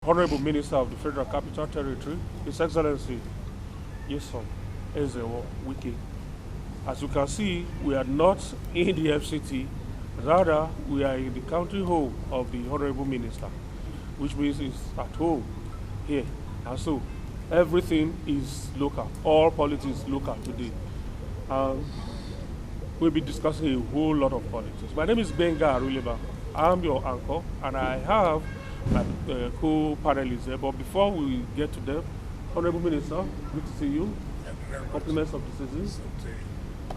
Honorable Minister of the Federal Capital Territory, His Excellency Yesom Ezewo Wike. As you can see, we are not in the FCT, rather we are in the country home of the Honorable Minister, which means it's at home here. And so everything is local, all politics local today. We'll be discussing a whole lot of politics. My name is Benga Aruleba. I'm your anchor, and I have my co-panelists here. But before we get to them, Honorable Minister, good to see you. Compliments of the season.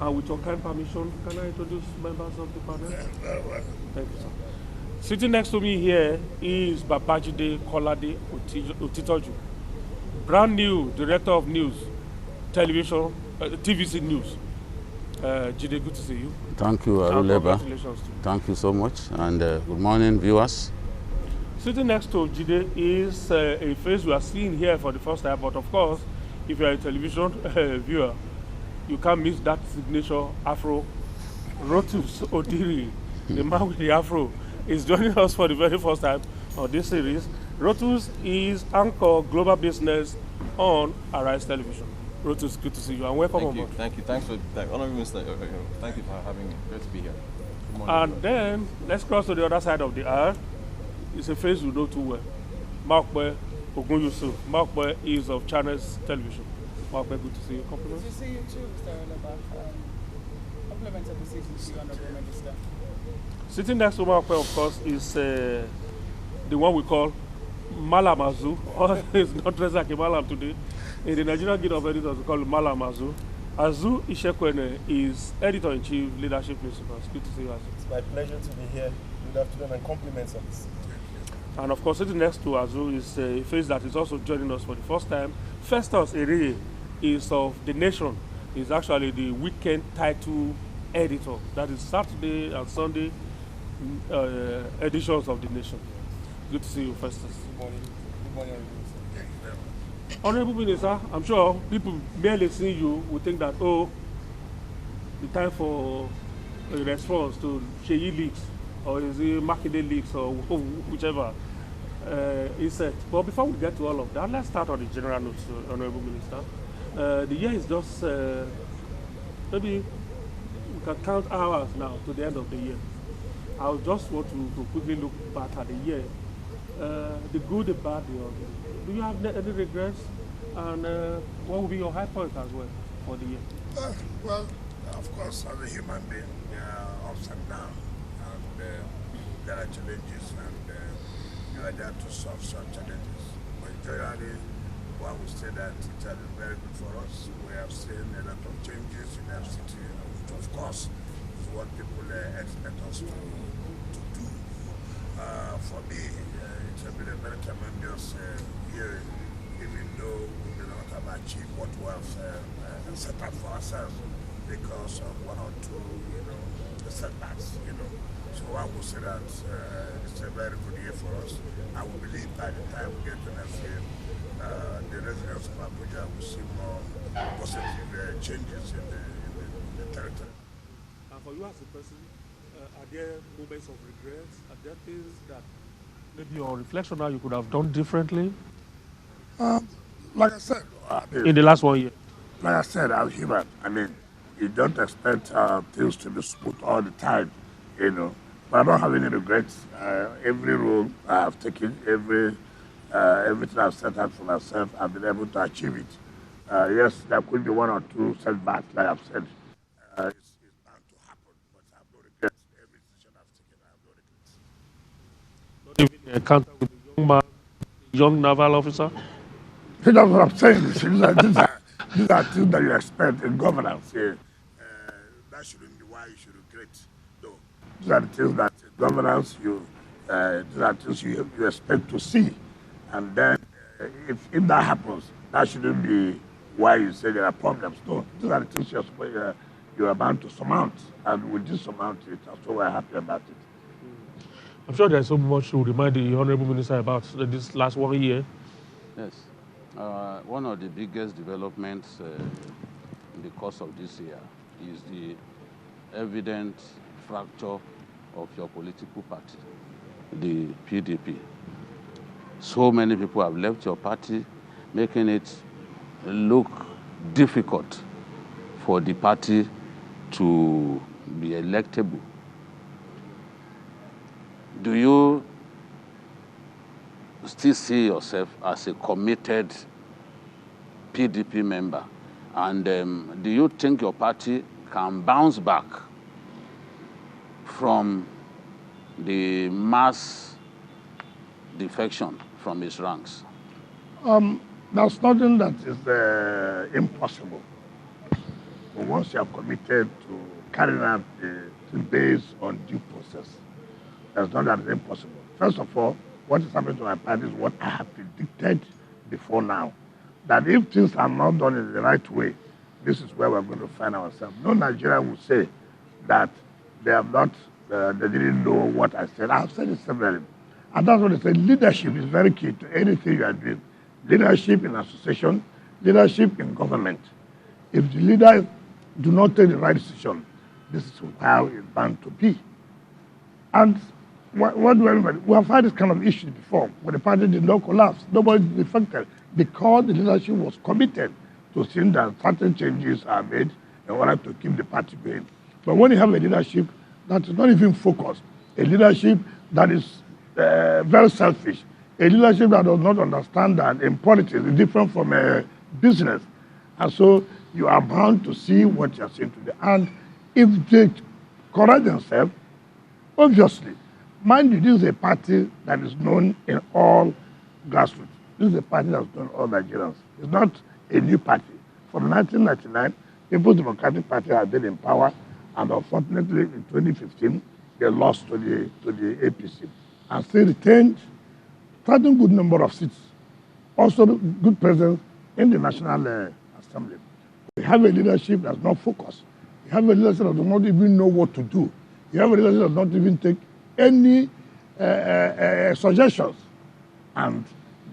And with your kind permission, can I introduce members of the panel? Thank you, sir. Sitting next to me here is Babajide Kolade Otitoju, brand new Director of News, Television, TVC News. Jide, good to see you. Thank you, Aruleba. Congratulations to you. Thank you so much, and good morning, viewers. Sitting next to Jide is a face we are seeing here for the first time, but of course, if you are a television viewer, you can't miss that signature Afro. Rotus Odiri, the man with the Afro, is joining us for the very first time on this series. Rotus is anchor global business on Arise Television. Rotus, good to see you and welcome on board. Thank you. Thanks for that. Honorable Minister, thank you for having me. Great to be here. Good morning, And everyone. then let's cross to the other side of the aisle. It's a face we know too well. Makinde Ogun Yusuf. Makinde is of Channels Television. Makinde, good to see you. Compliments. Good to see you too, Mr. Olaba. Compliments of the season to you, Honorable Minister. Sitting next to Makinde, of course, is the one we call Malam Azu. He's not dressed like a Malam today. In the Nigerian Guild of Editors, we call him Malam Azu. Azu Ishekwene is Editor-in-Chief, Leadership Principles. Good to see you, Azu. It's my pleasure to be here. Good afternoon and compliments on this. And of course, sitting next to Azu is a face that is also joining us for the first time. Festus Ere is of The Nation. He's actually the weekend title editor. That is Saturday and Sunday editions of The Nation. Good to see you, Festus. Good morning. Good morning, everyone. Honorable Minister, I'm sure people merely seeing you will think that, oh, the time for a response to Sheyi leaks, or is it Makinde leaks, or whichever is set. But before we get to all of that, let's start on the general notes, Honorable Minister. The year is just, maybe we can count hours now to the end of the year. I just want to quickly look back at the year, the good, the bad, the ugly. Do you have any regrets? And what will be your high point as well for the year? Well, of course, as a human being, there are ups and downs, and there are challenges, and you are there to solve some challenges. But generally, one would say that it has been very good for us. We have seen a lot of changes in our city, which of course is what people expect us to do. For me, it has been a very tremendous year, even though we may not have achieved what we have set up for ourselves because of one or two, setbacks, So I would say that it's a very good year for us. I will believe by the time we get to next year, the residents of Abuja will see more positive changes in the territory. And for you as a person, are there moments of regrets? Are there things that maybe on reflection now you could have done differently? Like I said, In the last 1 year? like I said, I'm human. I mean, you don't expect things to be smooth all the time, But I don't have any regrets. Every role I have taken, everything I've set out for myself, I've been able to achieve it. Yes, there could be one or two setbacks, like I've said. It's bound to happen, but I have no regrets. Every decision I've taken, I have no regrets. Not even encounter with a young man, young naval officer? That's what I'm saying. These are things that you expect in governance. That shouldn't be why you should regret. No, these are the things that in governance these are things you expect to see, and then if that happens, that shouldn't be why you say there are problems. No, these are the things you are bound to surmount, and with this surmount it, so we're happy about it. I'm sure there's so much to remind the Honorable Minister about this last 1 year. Yes. One of the biggest developments in the course of this year is the evident fracture of your political party, the PDP. So many people have left your party, making it look difficult for the party to be electable. Do you still see yourself as a committed PDP member? And do you think your party can bounce back from the mass defection from its ranks? There's nothing that is impossible. But once you are committed to carrying out the based on due process, there's nothing that is impossible. First of all, what is happening to my party is what I have predicted before now. That if things are not done in the right way, this is where we're going to find ourselves. No Nigerian will say that they have not, they didn't know what I said. I have said it severally. And that's what I said. Leadership is very key to anything you are doing. Leadership in association, leadership in government. If the leaders do not take the right decision, this is how it's bound to be. And what do everybody? We have had this kind of issue before, where the party did not collapse. Nobody is affected because the leadership was committed to seeing that certain changes are made in order to keep the party going. But when you have a leadership that is not even focused, a leadership that is very selfish, a leadership that does not understand that in politics is different from a business, and so you are bound to see what you are seeing today. And if they correct themselves, obviously, mind you, this is a party that is known in all grassroots. This is a party that's known in all Nigerians. It's not a new party. From 1999, People's Democratic Party had been in power, and unfortunately, in 2015, they lost to the APC, and still retained certain good number of seats, also good presence in the National Assembly. We have a leadership that's not focused. We have a leadership that does not even know what to do. You have a leadership that does not even take any suggestions, and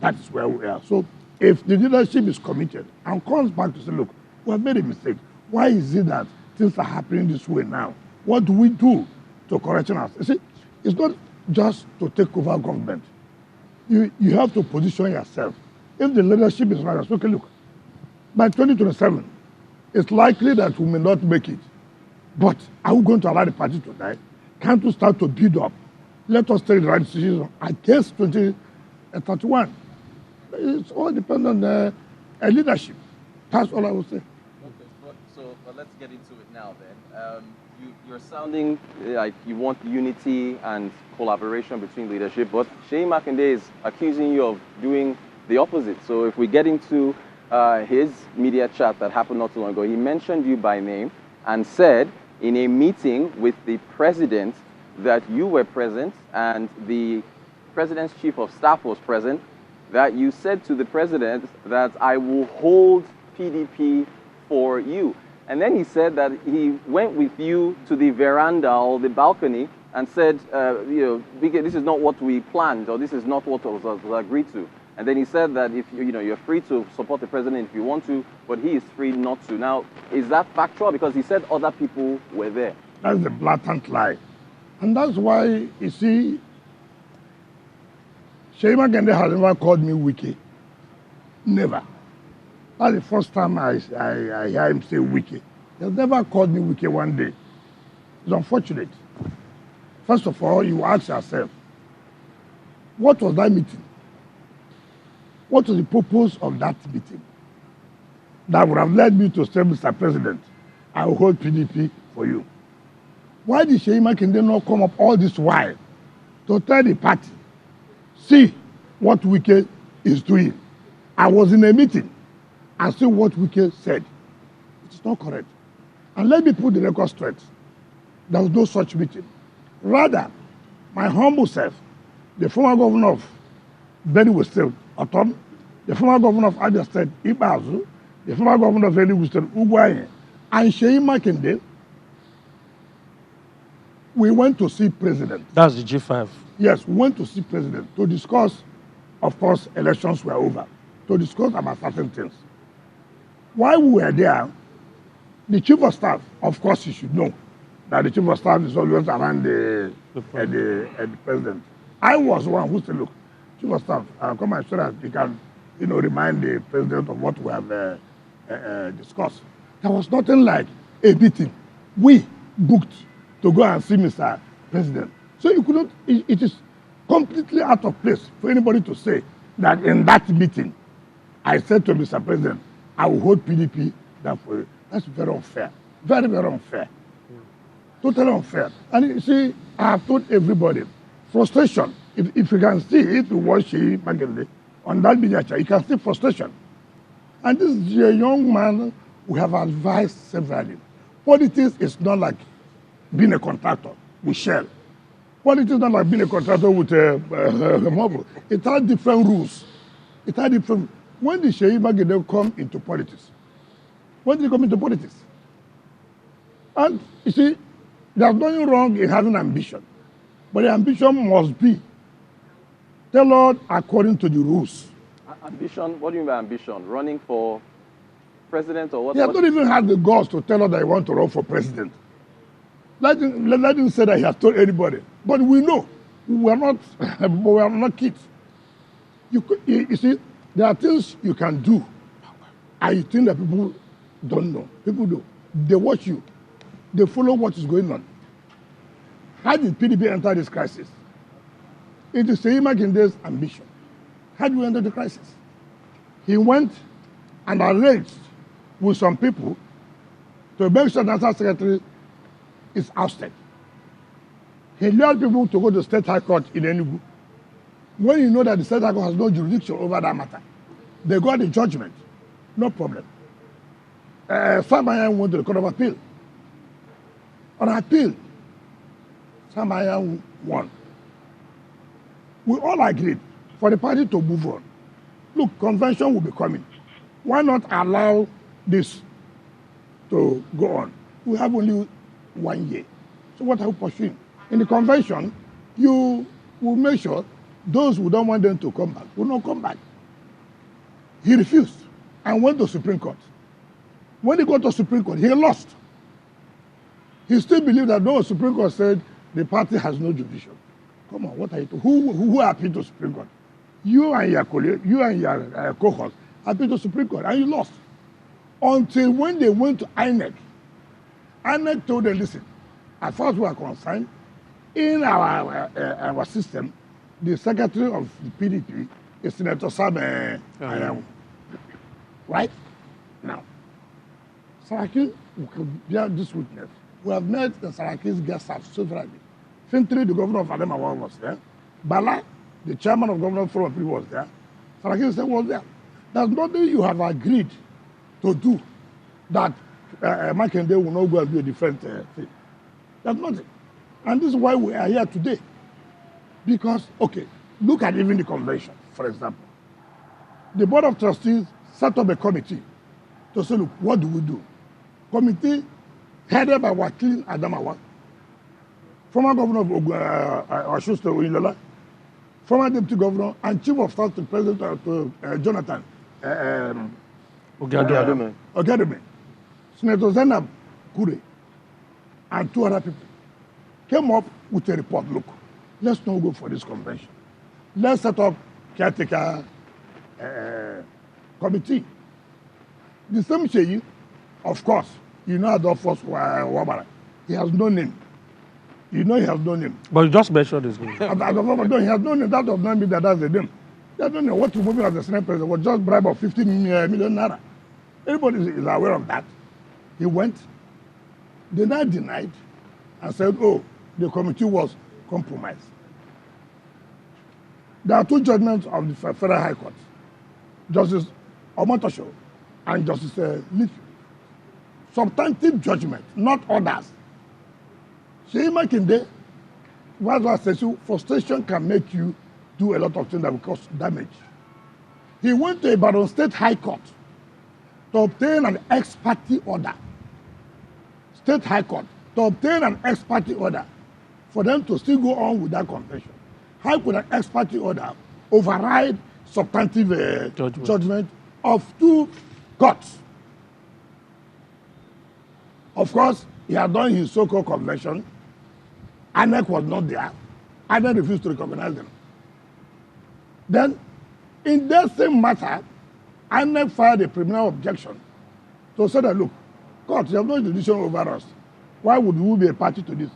that is where we are. So if the leadership is committed and comes back to say, look, we have made a mistake. Why is it that things are happening this way now? What do we do to correct us? You see, it's not just to take over government. You have to position yourself. If the leadership is right, okay, look, by 2027, it's likely that we may not make it. But are we going to allow the party to die? Can't we start to build up? Let us take the right decision against 2031. It's all dependent on leadership. That's all I will say. Okay, but let's get into it now then. You're sounding like you want unity and collaboration between leadership, but Seyi Makinde is accusing you of doing the opposite. So if we get into his media chat that happened not too long ago, he mentioned you by name and said in a meeting with the president that you were present and the president's chief of staff was present, that you said to the president that I will hold PDP for you. And then he said that he went with you to the veranda or the balcony and said, this is not what we planned, or this is not what was agreed to. And then he said that if you're free to support the president if you want to, but he is free not to. Now, is that factual? Because he said other people were there. That's a blatant lie. And that's why, you see, Seyi Makinde has never called me Wike. Never. That's the first time I hear him say Wike. He has never called me Wike one day. It's unfortunate. First of all, you ask yourself, what was that meeting? What was the purpose of that meeting? That would have led me to say, Mr. President, I will hold PDP for you. Why did Seyi Makinde not come up all this while to tell the party, see what Wike is doing? I was in a meeting and see what Wike said. It is not correct. And let me put the record straight. There was no such meeting. Rather, my humble self, the former governor of Benue State, Otom, the former governor of Abia State, Ibazu, the former governor of Enugu State, Ugwaye, and Seyi Makinde, we went to see President. That's the G5. Yes, we went to see President to discuss, of course, elections were over, to discuss about certain things. While we were there, the Chief of Staff, of course, you should know that the Chief of Staff is always around the President. I was one who said, look, Chief of Staff, come and so that you can, remind the president of what we have discussed. There was nothing like a meeting. We booked to go and see Mr. President. So you couldn't, it is completely out of place for anybody to say that in that meeting, I said to Mr. President, I will hold PDP down for you. That's very unfair. Very, very unfair. Totally unfair. And you see, I have told everybody, frustration. If you can see it, you watch Makinde on that media chat, you can see frustration. And this is a young man we have advised severally. Politics is not like being a contractor with Shell. Politics is not like being a contractor with mobile. It has different rules. It has different. When did Makinde come into politics? When did he come into politics? And you see, there's nothing wrong in having ambition. But the ambition must be tailored according to the rules. Ambition? What do you mean by ambition? Running for president or what? He has not even had the guts to tell us that he wants to run for president. Let him say that he has told anybody. But we know we are not kids. You see, there are things you can do, and you think that people don't know. People do. They watch you. They follow what is going on. How did PDP enter this crisis? It is Makinde's ambition. How did we enter the crisis? He went and arranged with some people to make sure the National Secretary is ousted. He lured people to go to the State High Court in Enugu. When you know that the State High Court has no jurisdiction over that matter, they got the judgment. No problem. Samaya went to the Court of Appeal. On appeal, Samaya won. We all agreed for the party to move on. Look, convention will be coming. Why not allow this to go on? We have only 1 year. So what are we pursuing? In the convention, you will make sure those who don't want them to come back will not come back. He refused and went to Supreme Court. When he got to Supreme Court, he lost. He still believed that no, Supreme Court said the party has no jurisdiction. Come on, what are you doing? Who appealed to Supreme Court? You and your colleague, you and your cohort appealed to Supreme Court, and you lost. Until when they went to INEC, INEC told them, listen, as far as we are concerned, in our system, the secretary of the PDP is Senator Sam Ayawu. Right? Now, Saraki will bear this witness. We have met the Saraki's guest house severally. Fintri, the governor of Adamawa, was there. Bala, the chairman of Governor Forum People, was there. Saraki was there. There's nothing you have agreed to do that Makinde will not go and do a different thing. There's nothing. And this is why we are here today. Because, okay, look at even the convention, for example. The Board of Trustees set up a committee to say, look, what do we do? Committee headed by Wike Adamawa, former governor of Osun State, Oyinlola, former deputy governor and chief of staff to President Jonathan Ogedeme, Senator Zainab Kure, and 2 other people came up with a report. Look, let's not go for this convention. Let's set up caretaker committee. The same Sheyi, of course, you know Adolphus Wabara. He has no name. You know he has no name. But you just mentioned his name. He has no name. That does not mean that that's the name. They don't know what to move as the Senate president was just bribe of 50 million naira. Everybody is aware of that. He went. They now denied and said, oh, the committee was compromised. There are 2 judgments of the Federal High Court, Justice Omotosho and Justice Little. Substantive judgment, not orders. Makinde, what says you, frustration can make you do a lot of things that will cause damage. He went to Ibadan State High Court to obtain an ex parte order. State High Court to obtain an ex parte order for them to still go on with that convention. How could an ex parte order override substantive judgment of 2 courts? Of course, he had done his so-called convention. INEC was not there. INEC refused to recognize them. Then, in that same matter, INEC filed a preliminary objection to say that, look, court, you have no jurisdiction over us. Why would we be a party to this?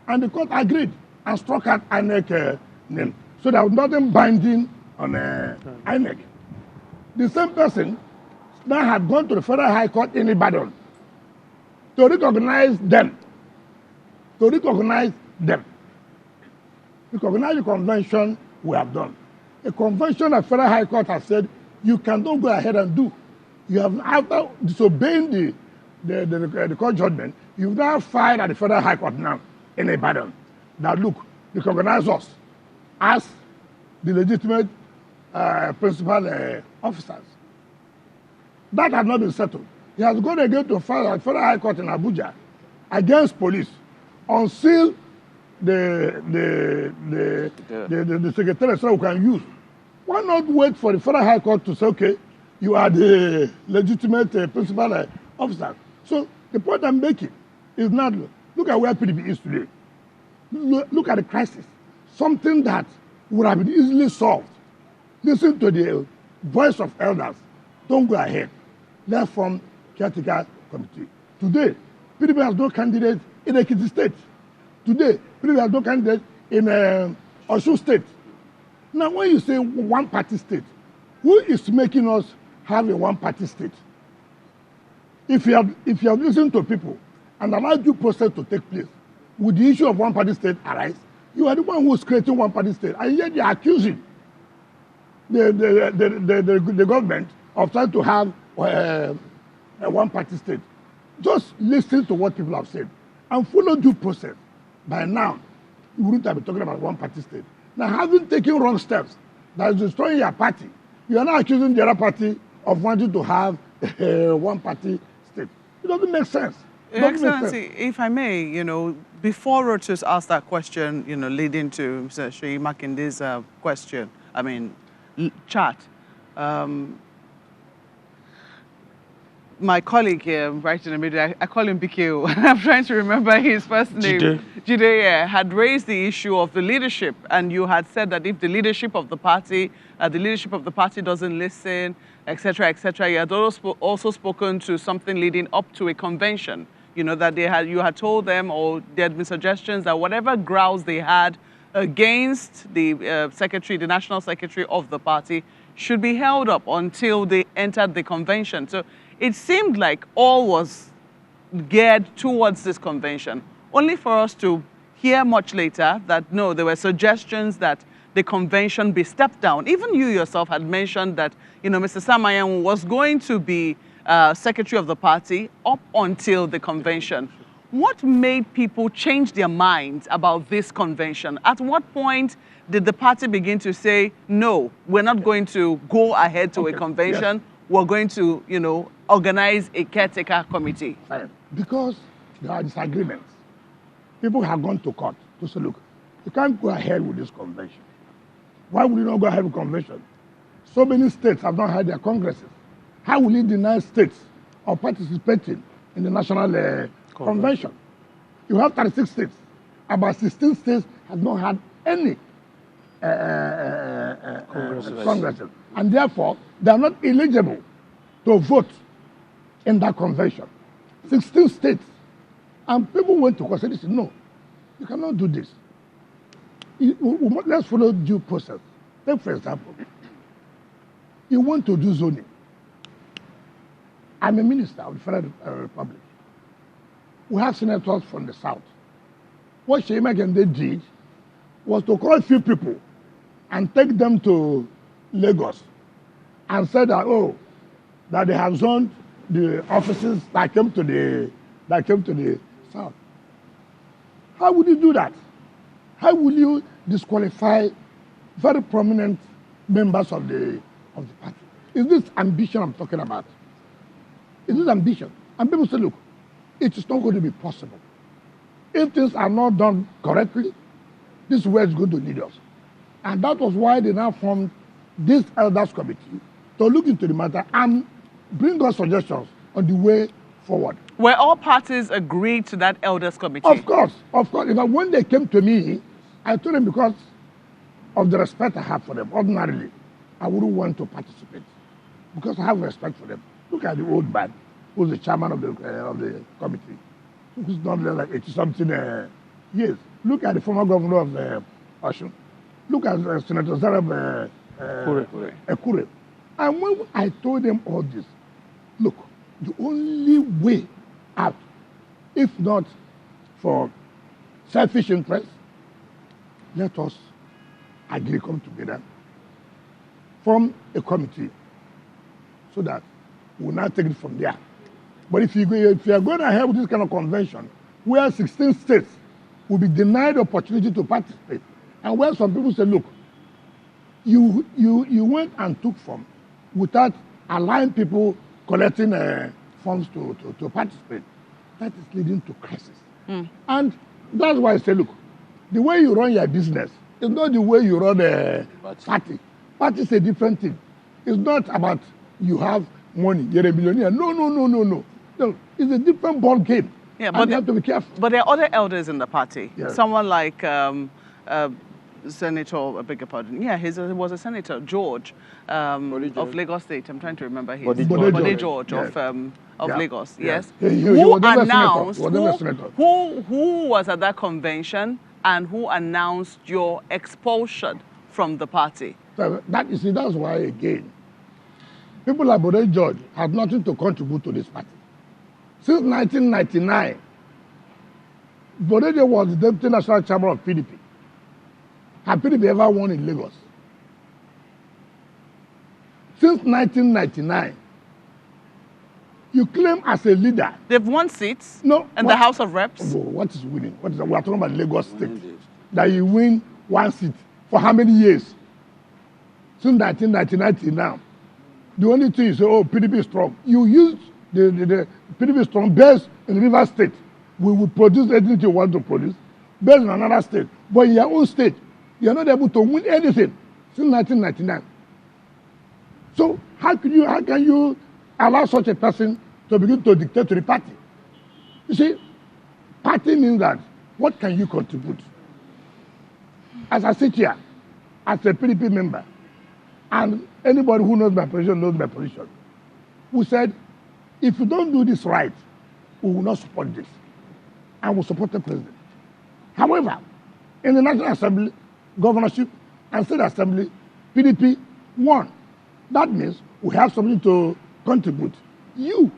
And the court agreed and struck out INEC name. So there was nothing binding on INEC. The same person now had gone to the Federal High Court in Ibadan to recognize them. To recognize them. Recognize the convention we have done. A convention that Federal High Court has said you cannot go ahead and do. You have, after disobeying the court judgment, you've now filed at the Federal High Court now in Ibadan. Now look, recognize us as the legitimate principal officers. That has not been settled. He has gone again to file at Federal High Court in Abuja against police until the secretary said we can use. Why not wait for the Federal High Court to say, okay, you are the legitimate principal officer? So the point I'm making is not, look at where PDP is today. Look at the crisis. Something that would have been easily solved. Listen to the voice of elders. Don't go ahead. Let's form Caretaker Committee. Today, PDP has no candidate in Ekiti State. Today, PDP has no candidate in Osun State. Now, when you say one-party state, who is making us have a one-party state? If you have listened to people and allowed due process to take place, would the issue of one-party state arise? You are the one who is creating one-party state, and yet you are accusing the government of trying to have a one-party state. Just listen to what people have said and follow due process. By now, you wouldn't have been talking about one-party state. Now, having taken wrong steps that is destroying your party, you are now accusing the other party of wanting to have a one-party state. It doesn't make sense. Your Excellency, if I may, you know, before Rotus asked that question, you know, leading to Mr. Seyi Makinde's question, I mean, chat, my colleague here, right in the middle, I call him BKO, I'm trying to remember his first name. Jide, had raised the issue of the leadership, and you had said that if the leadership of the party doesn't listen, etc., you had also spoken to something leading up to a convention. You know, that you had told them, or there had been suggestions that whatever grounds they had against the the national secretary of the party, should be held up until they entered the convention. So it seemed like all was geared towards this convention, only for us to hear much later that no, there were suggestions that the convention be stepped down. Even you yourself had mentioned that, you know, Mr. Samayan was going to be secretary of the party up until the convention. What made people change their minds about this convention? At what point did the party begin to say, no, we're not going to go ahead to a convention, we're going to, you know, organize a caretaker committee? Because there are disagreements. People have gone to court to say, look, you can't go ahead with this convention. Why would you not go ahead with convention? So many states have not had their congresses. How will you deny states of participating in the national convention? You have 36 states. About 16 states have not had any congresses. And therefore, they are not eligible to vote in that convention. 16 states. And people went to court and said, no, you cannot do this. Let's follow due process. Take, for example, you want to do zoning. I'm a minister of the Federal Republic. We have senators from the South. What Seyi Makinde did was to call a few people and take them to Lagos and said that, oh, that they have zoned the offices that came to the South. How would you do that? How will you disqualify very prominent members of the party? Is this ambition I'm talking about? Is this ambition? And people say, look, it is not going to be possible. If things are not done correctly, this is where it's going to lead us. And that was why they now formed this elders committee to look into the matter and bring us suggestions on the way forward. Were all parties agreed to that elders committee? Of course, of course. When they came to me, I told them because of the respect I have for them, ordinarily. I wouldn't want to participate because I have respect for them. Look at the old man who's the chairman of the committee, who's not like 80-something years. Look at the former governor of Osun. Look at Senator Zarab Ekure. And when I told them all this, look, the only way out, if not for selfish interest, let us agree, come together, form a committee so that we'll now take it from there. But if you are going ahead with this kind of convention, where 16 states will be denied the opportunity to participate, and where some people say, look, you went and took form without allowing people collecting funds to participate, that is leading to crisis. And that's why I say, look, the way you run your business is not the way you run a party. Party is a different thing. It's not about you have money, you're a millionaire. No. It's a different ball game. Yeah, but you have to be careful. But there are other elders in the party. Yes. Someone like Senator, I beg your pardon. Yeah, he was a senator, George, of Lagos State. I'm trying to remember his. Bode George yes. of Lagos. Yes. Yes. Who announced? Who was at that convention and who announced your expulsion from the party? So that's why again, people like Bode George had nothing to contribute to this party. Since 1999, Bode George was the deputy national chairman of PDP. Had PDP ever won in Lagos? Since 1999, you claim as a leader. They've won seats in the House of Reps. Oh, what is winning? We are talking about Lagos State. That you win one seat for how many years? Since 1999 till now. The only thing you say, oh, PDP is strong. You used the PDP is strong based in River State. We will produce anything you want to produce based on another state. But in your own state, you are not able to win anything since 1999. So how can you allow such a person to begin to dictate to the party? You see, party means that what can you contribute? As I sit here, as a PDP member, and anybody who knows my position knows my position, we said, if you don't do this right, we will not support this. And we'll support the president. However, in the National Assembly, governorship, and state assembly, PDP won. That means we have something to contribute. You,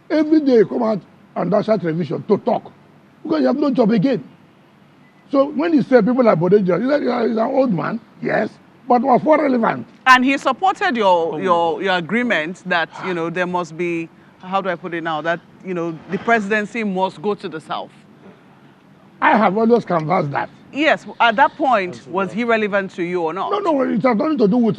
every day you come out on national television to talk, because you have no job again. So when you say people like Bode George, he's an old man, yes, but was more relevant. And he supported your agreement that, there must be, how do I put it now, that, the presidency must go to the South. I have always canvassed that. Yes, at that point, was he relevant to you or not? No, it has nothing to do with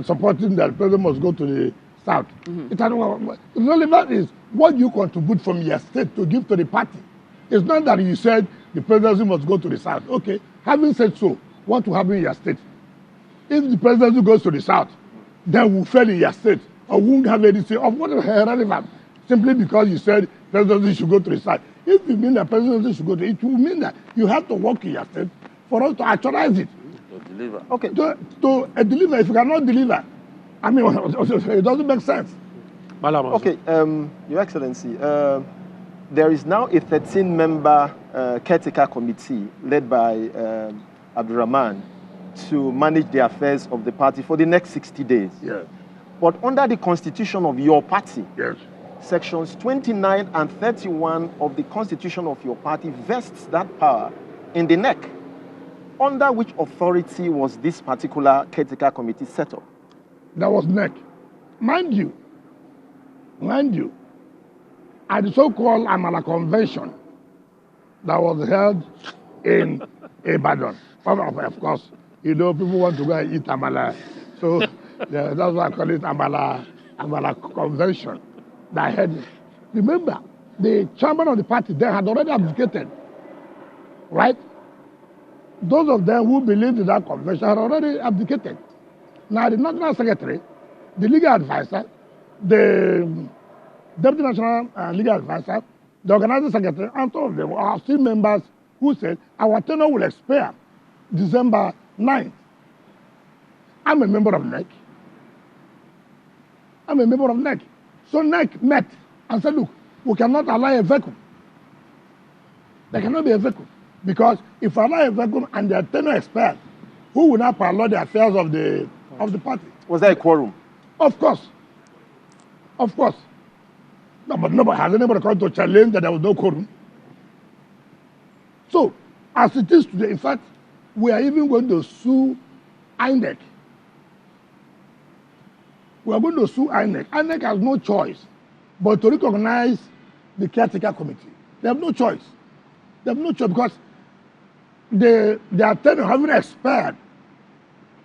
supporting that the president must go to the South. The relevant is what you contribute from your state to give to the party. It's not that you said the presidency must go to the South. Okay, having said so, what will happen in your state? If the presidency goes to the South, then we'll fail in your state or won't have anything of what is relevant simply because you said presidency should go to the South. If you mean that presidency should go to it will mean that you have to work in your state for us to actualize it. To deliver. Okay. To deliver. If you cannot deliver, I mean, it doesn't make sense. Okay, Your Excellency, there is now a 13-member caretaker committee led by Abdurrahman to manage the affairs of the party for the next 60 days. Yes. But under the constitution of your party, yes, sections 29 and 31 of the constitution of your party vests that power in the neck. Under which authority was this particular caretaker committee set up? That was neck. Mind you, at the so-called Amala Convention that was held in Ibadan. Of course, people want to go and eat Amala. So that's why I call it Amala Convention. That had, remember, the chairman of the party then had already abdicated, right? Those of them who believed in that convention had already abdicated. Now the national secretary, the legal advisor, the deputy national legal advisor, the organizing secretary, and all of them are still members who said our tenure will expire December 9th. I'm a member of NEC. I'm a member of NEC. So NEC met and said, look, we cannot allow a vacuum. There cannot be a vacuum. Because if I allow a vacuum and their tenure expires, who will now parallel the affairs of the party? Was there a quorum? Of course. Of course. No, but nobody has anybody come to challenge that there was no quorum. So, as it is today, in fact, we are even going to sue INEC. We are going to sue INEC. INEC has no choice but to recognize the caretaker committee. They have no choice. They have no choice because their tenure having expired.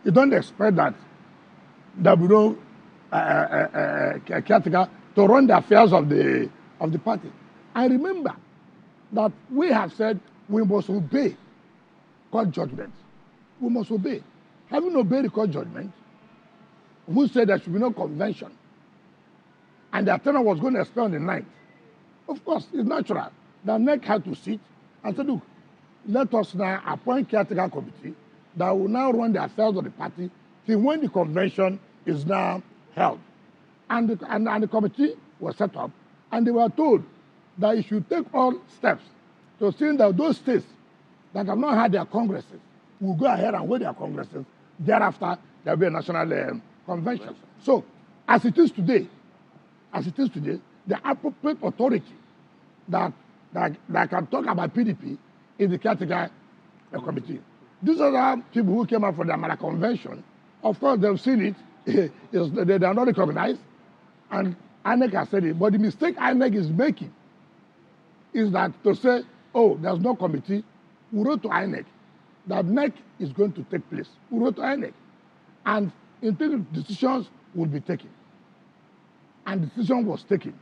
You don't expect that we don't caretaker to run the affairs of the party. I remember that we have said we must obey court judgment. We must obey. Having obeyed the court judgment, who said there should be no convention, and the tenure was going to expire on the 9th, of course, it's natural. The NEC had to sit and say, look, let us now appoint caretaker committee that will now run the affairs of the party till when the convention is now held. And the committee was set up, and they were told that it should take all steps to see that those states that have not had their congresses will go ahead and hold their congresses. Thereafter, there will be a national convention. So, as it is today, the appropriate authority that can talk about PDP is the caretaker committee. These are the people who came out for the Amara Convention. Of course, they've seen it. They are not recognized. And INEC has said it. But the mistake INEC is making is that to say, oh, there's no committee. We wrote to INEC that NEC is going to take place. We wrote to INEC. And until decisions will be taken. And the decision was taken.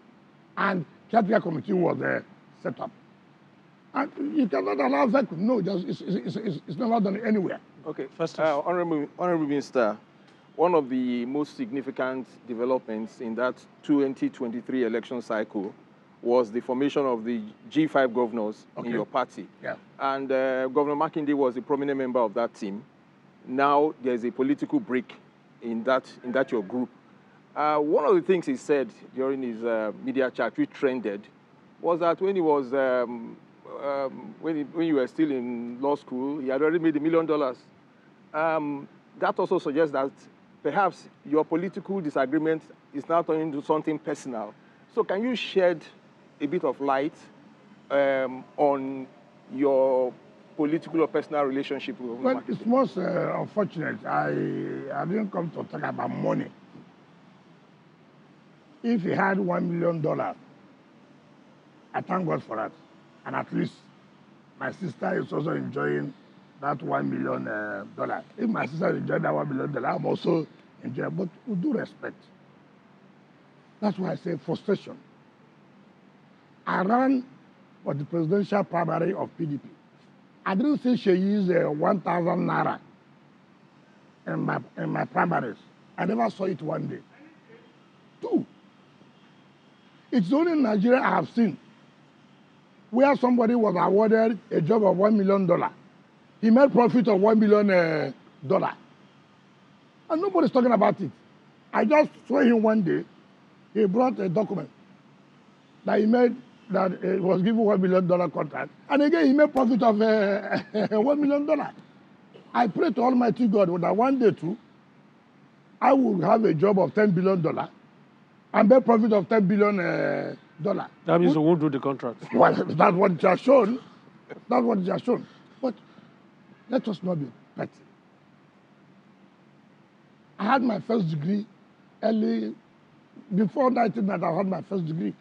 And caretaker committee was set up. And you cannot allow vacuum. No, it's not allowed anywhere. Okay, first, Honorable Minister, one of the most significant developments in that 2023 election cycle was the formation of the G5 governors in your party. Yeah. And Governor Makinde was a prominent member of that team. Now there's a political break in that your group. One of the things he said during his media chat, which trended, was that when he was when you were still in law school, he had already made $1 million. That also suggests that perhaps your political disagreement is now turning into something personal. So can you shed a bit of light on your political or personal relationship with Well, it's most unfortunate. I didn't come to talk about money. If he had $1 million, I thank God for that. And at least my sister is also enjoying that $1 million. If my sister enjoyed that $1 million, I'm also enjoying. But with due respect, that's why I say frustration. I ran for the presidential primary of PDP. I didn't say she used 1,000 naira in my primaries. I never saw it one day. 2, it's only in Nigeria I have seen where somebody was awarded a job of $1 million. He made profit of $1 million. And nobody's talking about it. I just saw him one day. He brought a document that he made, that it was given $1 million contract. And again, he made profit of $1 million. I pray to Almighty God that one day too, I will have a job of $10 billion and make profit of $10 billion. That means you won't do the contract. Well, that's what it has shown. That's what it has shown. But let us not be petty. I had my first degree early, before 1990, I had my first degree.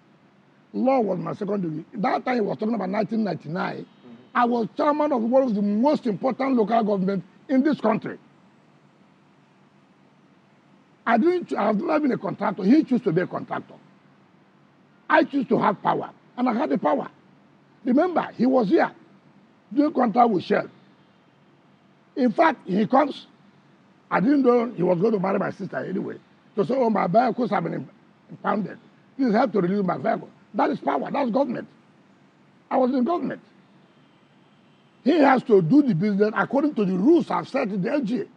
Law was my second degree. That time he was talking about 1999. I was chairman of one of the most important local governments in this country. I have never been a contractor. He chose to be a contractor. I choose to have power, and I had the power. Remember, he was here doing contract with Shell. In fact, he comes. I didn't know he was going to marry my sister anyway. To say, oh, my vehicles have been impounded. Please help to release my vehicle. That is power. That's government. I was in government. He has to do the business according to the rules I've set in the LGA.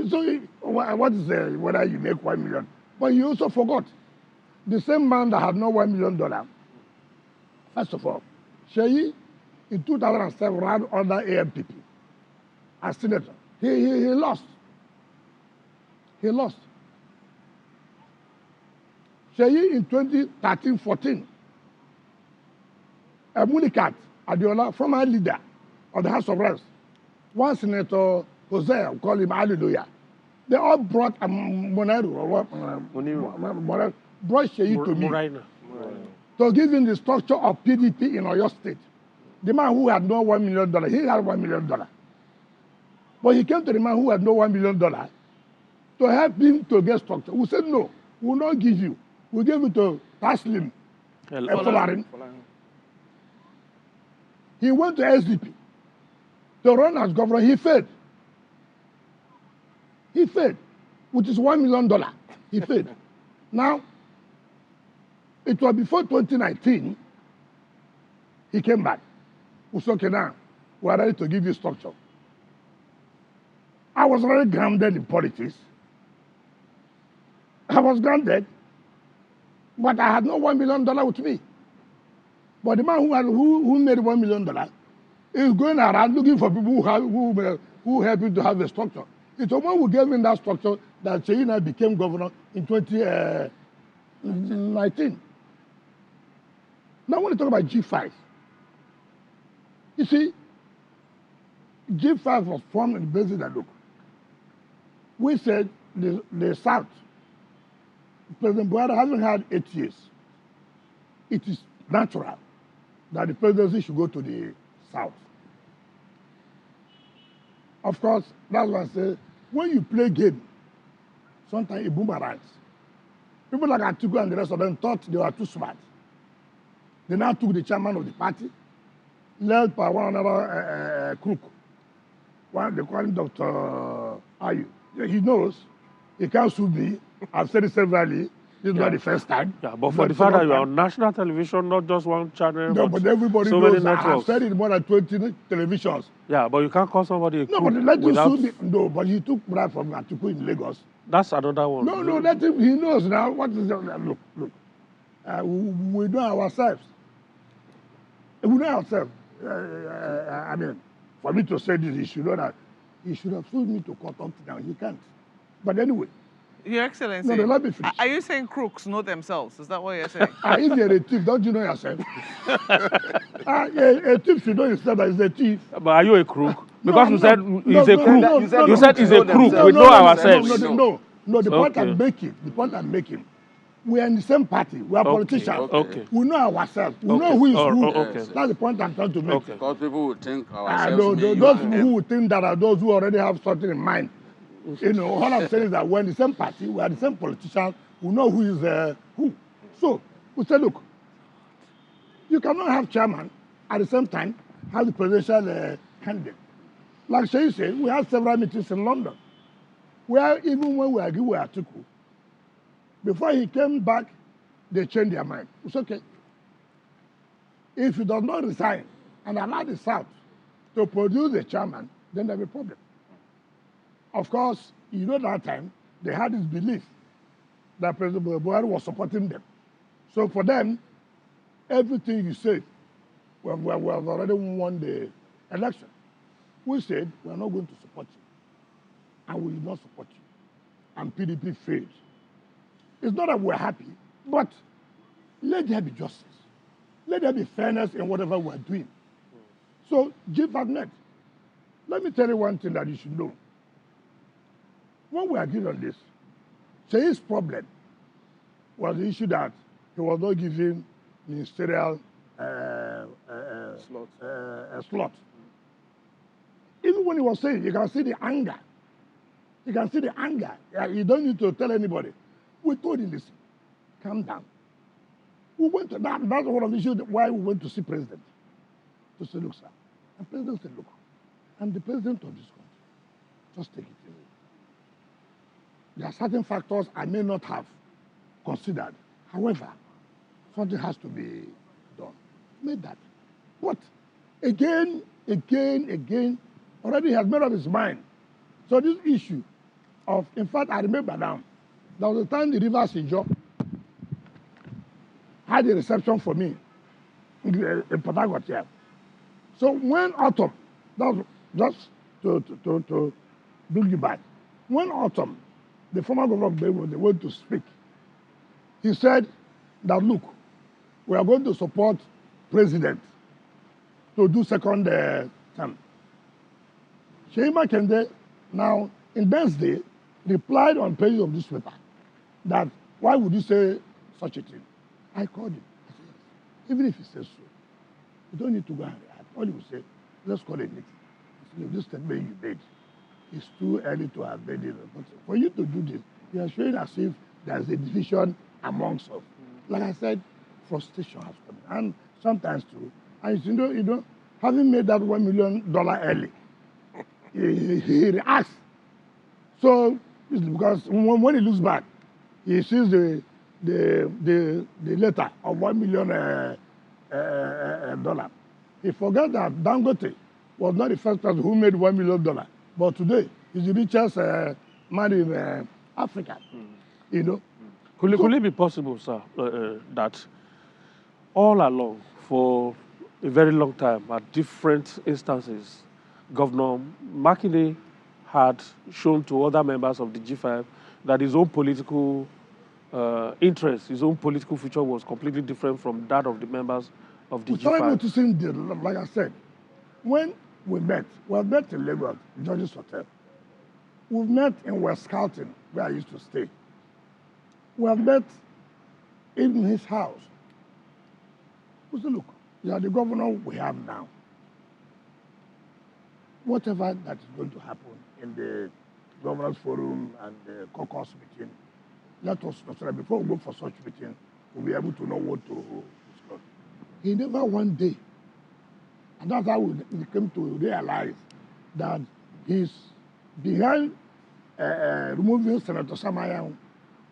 So what is whether you make 1 million? But you also forgot the same man that had no $1 million. First of all, Sheyi in 2007 ran under AMPP as senator. He lost. He lost. Sheyi in 2013-14, Munikat Adiola, former leader of the House of Reps, one Senator Jose, we call him Hallelujah. They all brought Muniru brought Sheyi to me to give him the structure of PDP in Oyo State. The man who had no $1 million, he had $1 million. But he came to the man who had no $1 million to help him to get structure. We said, no, we will not give you. We gave it to Taslim Fubara. He went to SDP to run as governor. He failed. He failed, which is $1 million. He failed. Now, it was before 2019, he came back. We said, okay, now, we are ready to give you structure. I was very grounded in politics. I was grounded, but I had no $1 million with me. But the man who made $1 million is going around looking for people who help him to have a structure. It's the one who gave him that structure that Sheyi became governor in 2019. Now, when you talk about G5, you see, G5 was formed on the basis that, look, we said the South, President Buhari hasn't had 8 years. It is natural that the presidency should go to the South. Of course, that's why I say, when you play game, sometimes it boomerangs. People like Atiku and the rest of them thought they were too smart. They now took the chairman of the party, led by one another crook. One, they call him Dr. Ayu. He knows he can't sue me. I've said it severally. This is not the first time. Yeah, but for the fact that you are on national television, not just one channel. No, but everybody so knows. Many I've said it more than 20 televisions. Yeah, but you can't call somebody a No, crook but let him without... sue me. No, but he took bribe from Atiku in Lagos. That's another one. No, let him. He knows now. What is that? Look. We know ourselves. We know ourselves. I mean, for me to say this, he should know that he should have sued me to court up to now. He can't. But anyway. Your Excellency, no, let me finish. Are you saying crooks know themselves? Is that what you're saying? If you're a thief, don't you know yourself? A thief should know himself that he's a thief. But are you a crook? Because you said he's a crook. You said he's a crook. We know ourselves. No, the point I'm making, we are in the same party. We are politicians. Okay. We know ourselves. We know who is who. Okay. That's the point I'm trying to make. Okay. Because people would think ourselves. Those who would think that are those who already have something in mind. You know, all I'm saying is that we're in the same party, we are the same politicians, we know who is who. So, we say, look, you cannot have chairman at the same time have the presidential candidate. Like Sheyi said, we had several meetings in London, where even when we agreed with Atiku, before he came back, they changed their mind. It's okay. If he does not resign and allow the South to produce a chairman, then there'll be a problem. Of course, you know that time, they had this belief that President Buhari was supporting them. So for them, everything you said, we have already won the election. We said, we are not going to support you. And we will not support you. And PDP failed. It's not that we're happy, but let there be justice. Let there be fairness in whatever we're doing. So, G5 net. Let me tell you one thing that you should know. When we agreed on this, Sheyi's problem was the issue that he was not giving ministerial slot. Even when he was saying, you can see the anger. You can see the anger. You don't need to tell anybody. We told him, listen, calm down. We went to that. That's one of the issues why we went to see President. To say, look, sir. And President said, look, I'm the president of this country. Just take it easy. There are certain factors I may not have considered. However, something has to be done. Made that. But again, already he has made up his mind. So this issue in fact, I remember now, there was a time the Rivers Ijo had a reception for me in Port Harcourt here. So when autumn, that was just to bring you back, when autumn, the former governor of Benin, they went to speak, he said that, look, we are going to support president to do second term. Makinde, now, in Wednesday, replied on pages of this paper that, why would you say such a thing? I called him. I said, yes. Even if he says so, you don't need to go and react. All he will say, let's call a meeting. If this statement you made, it's too early to have made it. But for you to do this, you are showing as if there's a division amongst us. Like I said, frustration has come. And sometimes too, and you know, having made that $1 million early, he reacts. So, because when he looks back, he sees the letter of $1 million dollar. He forgot that Dangote was not the first person who made $1 million, but today he's the richest man in Africa. You know. Could it be possible, sir, that all along, for a very long time, at different instances, Governor Makinde had shown to other members of the G5 that his own political interest, his own political future was completely different from that of the members of the G5. We started noticing, like I said, when we met in Lagos, George's Hotel. We've met in West Scouting, where I used to stay. We have met in his house. We said, look, you are the governor we have now. Whatever that is going to happen in the governors forum and the caucus meeting, let us, before we go for such meeting, we'll be able to know what to discuss. He never one day, and that's how we came to realize that he's behind removing Senator Samayan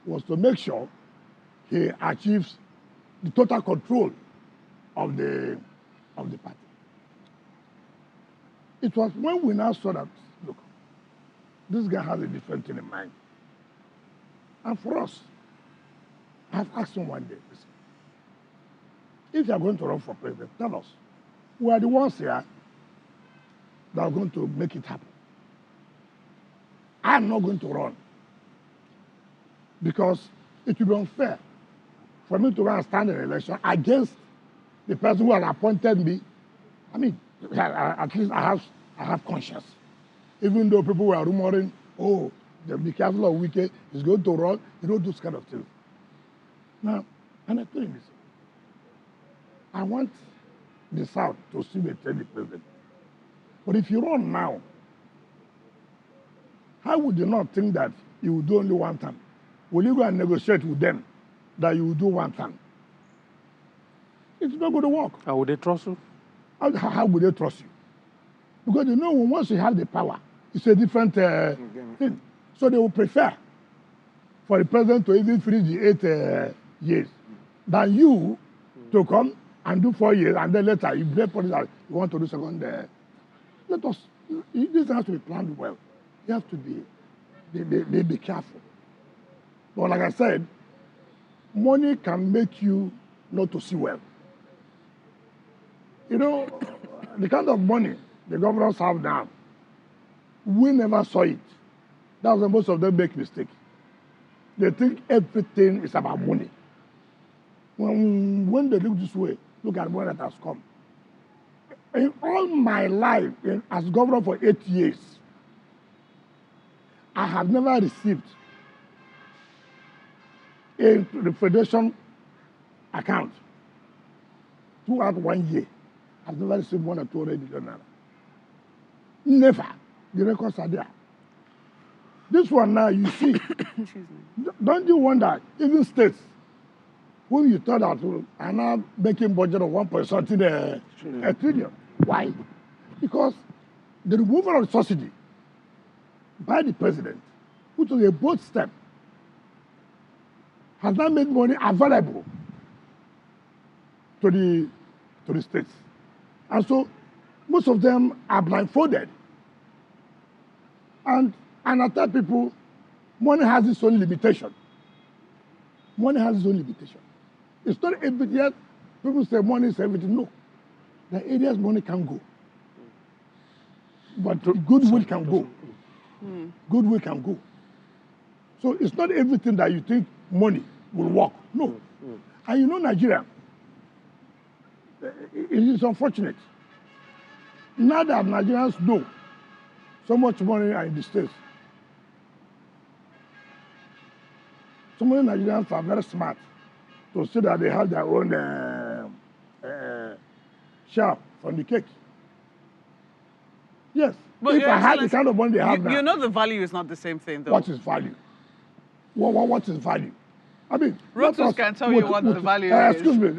was to make sure he achieves the total control of the party. It was when we now saw that, look, this guy has a different thing in mind. And for us, I have asked him one day, listen, if you are going to run for president, tell us. We are the ones here that are going to make it happen. I'm not going to run because it will be unfair for me to go and stand in an election against the person who has appointed me. I mean, at least I have conscience. Even though people were rumoring, oh, be careful of Wike, he's going to run, you don't do this kind of thing. Now, and I told him this. I want the South to see me tell the president. But if you run now, how would you not think that you will do only one time? Will you go and negotiate with them that you will do one time? It's not going to work. How would they trust you? How would they trust you? Because you know, once you have the power, it's a different thing. So they will prefer for the president to even finish the 8 years than you to come and do 4 years and then later you blame politics you want to do second. Let us. This has to be planned well. You have to be careful. But like I said, money can make you not to see well. You know, the kind of money the governors have now, we never saw it. That's why most of them make mistakes. They think everything is about money. When they look this way, look at money that has come. In all my life, as governor for 8 years, I have never received in the Federation account throughout 1 year. I've never received more than 200 million naira. Never. The records are there. This one now, you see, don't you wonder, even states, who you thought that are now making budget of 1.something trillion. Why? Because the removal of subsidy by the president, which was a bold step, has now made money available to the states. And so most of them are blindfolded. And I tell people, Money has its own limitation. Money has its own limitation. It's not everything. Yet people say money is everything. No. There are areas money can go. But goodwill can go. Goodwill can go. So it's not everything that you think money will work. No. And you know Nigeria, it is unfortunate. Now that Nigerians know so much money are in the States, so many Nigerians are very smart to see that they have their own share from the cake. Yes. But if I had the kind of money they have now. You know the value is not the same thing, though. What is value? What is value? I mean, Rotus can tell you what the value is. Excuse me.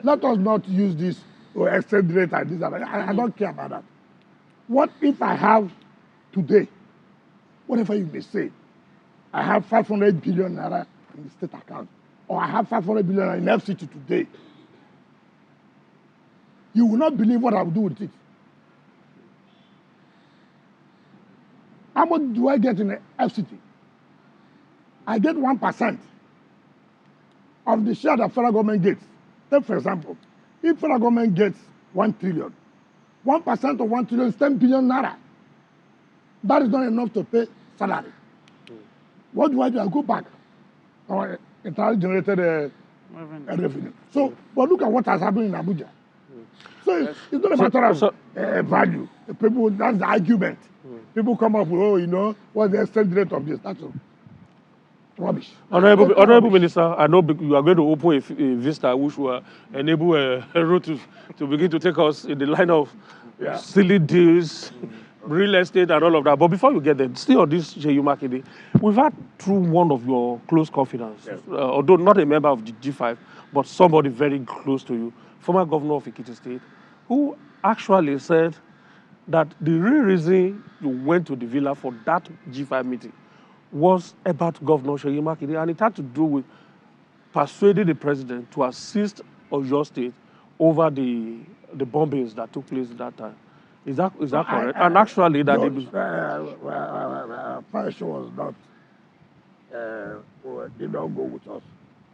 Let us not use this exchange rate and this. I don't care about that. What if I have today, whatever you may say, I have 500 billion naira in the state account, or I have 500 billion naira in FCT today, you will not believe what I will do with it. How much do I get in the FCT? I get 1% of the share that federal government gets. Take for example, if federal government gets 1 trillion, 1% of 1 trillion is 10 billion naira. That is not enough to pay salary. What do? I go back. Our entirely generated revenue. So, but look at what has happened in Abuja. So it's not a matter of value. People, that's the argument. People come up with, oh, you know, what's the exchange rate of this? That's all. Rubbish. Honorable Minister, I know you are going to open a vista which will enable Rotus to begin to take us in the line of silly deals, real estate and all of that. But before you get there, still on this Seyi Makinde, we've had through one of your close confidants, although not a member of the G5, but somebody very close to you, former governor of Ekiti State, who actually said that the real reason you went to the villa for that G5 meeting was about Governor Seyi Makinde, and it had to do with persuading the president to assist Oyo State over the bombings that took place at that time. Is that correct? And actually, that Passion was not did not go with us.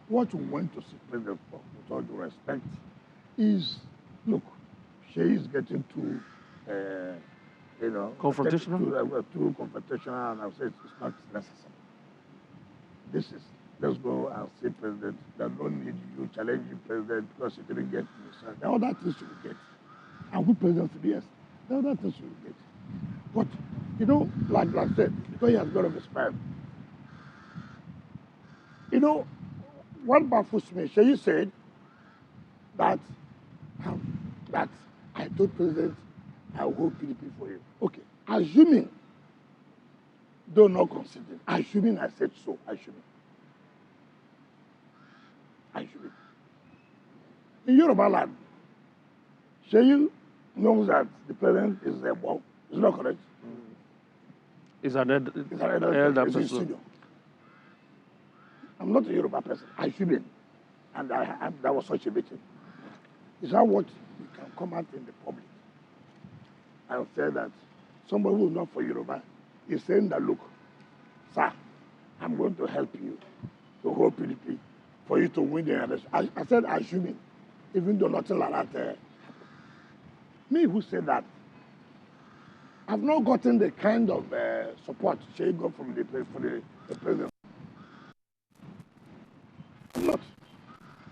What we went to see President for, with all due respect, is look, Seyi is getting too, confrontational. Too confrontational, and I've said it's not necessary. This is let's go and see President. There's no need you challenge the President because you didn't get this. The other things you will get, and good President to be yes. The other things you will get. But you know, like I said, because he has got of expired. You know, what baffles me, Seyi said that I told President I will hold PDP for you. Okay, assuming, though not considering, assuming I said so, assuming. In Yoruba land, Seyi knows that the president is a bomb. Is not correct? Is an elder person. I'm not a Yoruba person. I shouldn't. And that was such a meeting. Is that what you can come out in the public and say that somebody who is not for Yoruba is saying that, look, sir, I'm going to help you to hold PDP for you to win the election. I said assuming, even though nothing like that happened. Me who said that, I've not gotten the kind of support Seyi got from the president. I'm not.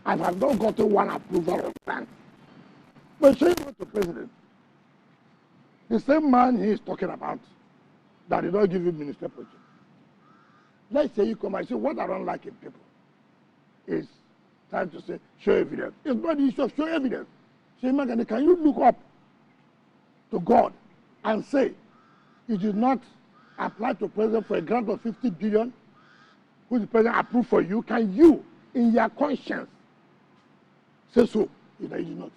I have not gotten one approval of that. But Seyi went to president. The same man he is talking about that did not give him minister project. Let's say you come and say, what I don't like in people is trying to say, show evidence. It's not the issue of show evidence. Seyi Makinde, can you look up to God and say, you did not apply to president for a grant of 50 billion, who the president approved for you? Can you, in your conscience, say so? You did not.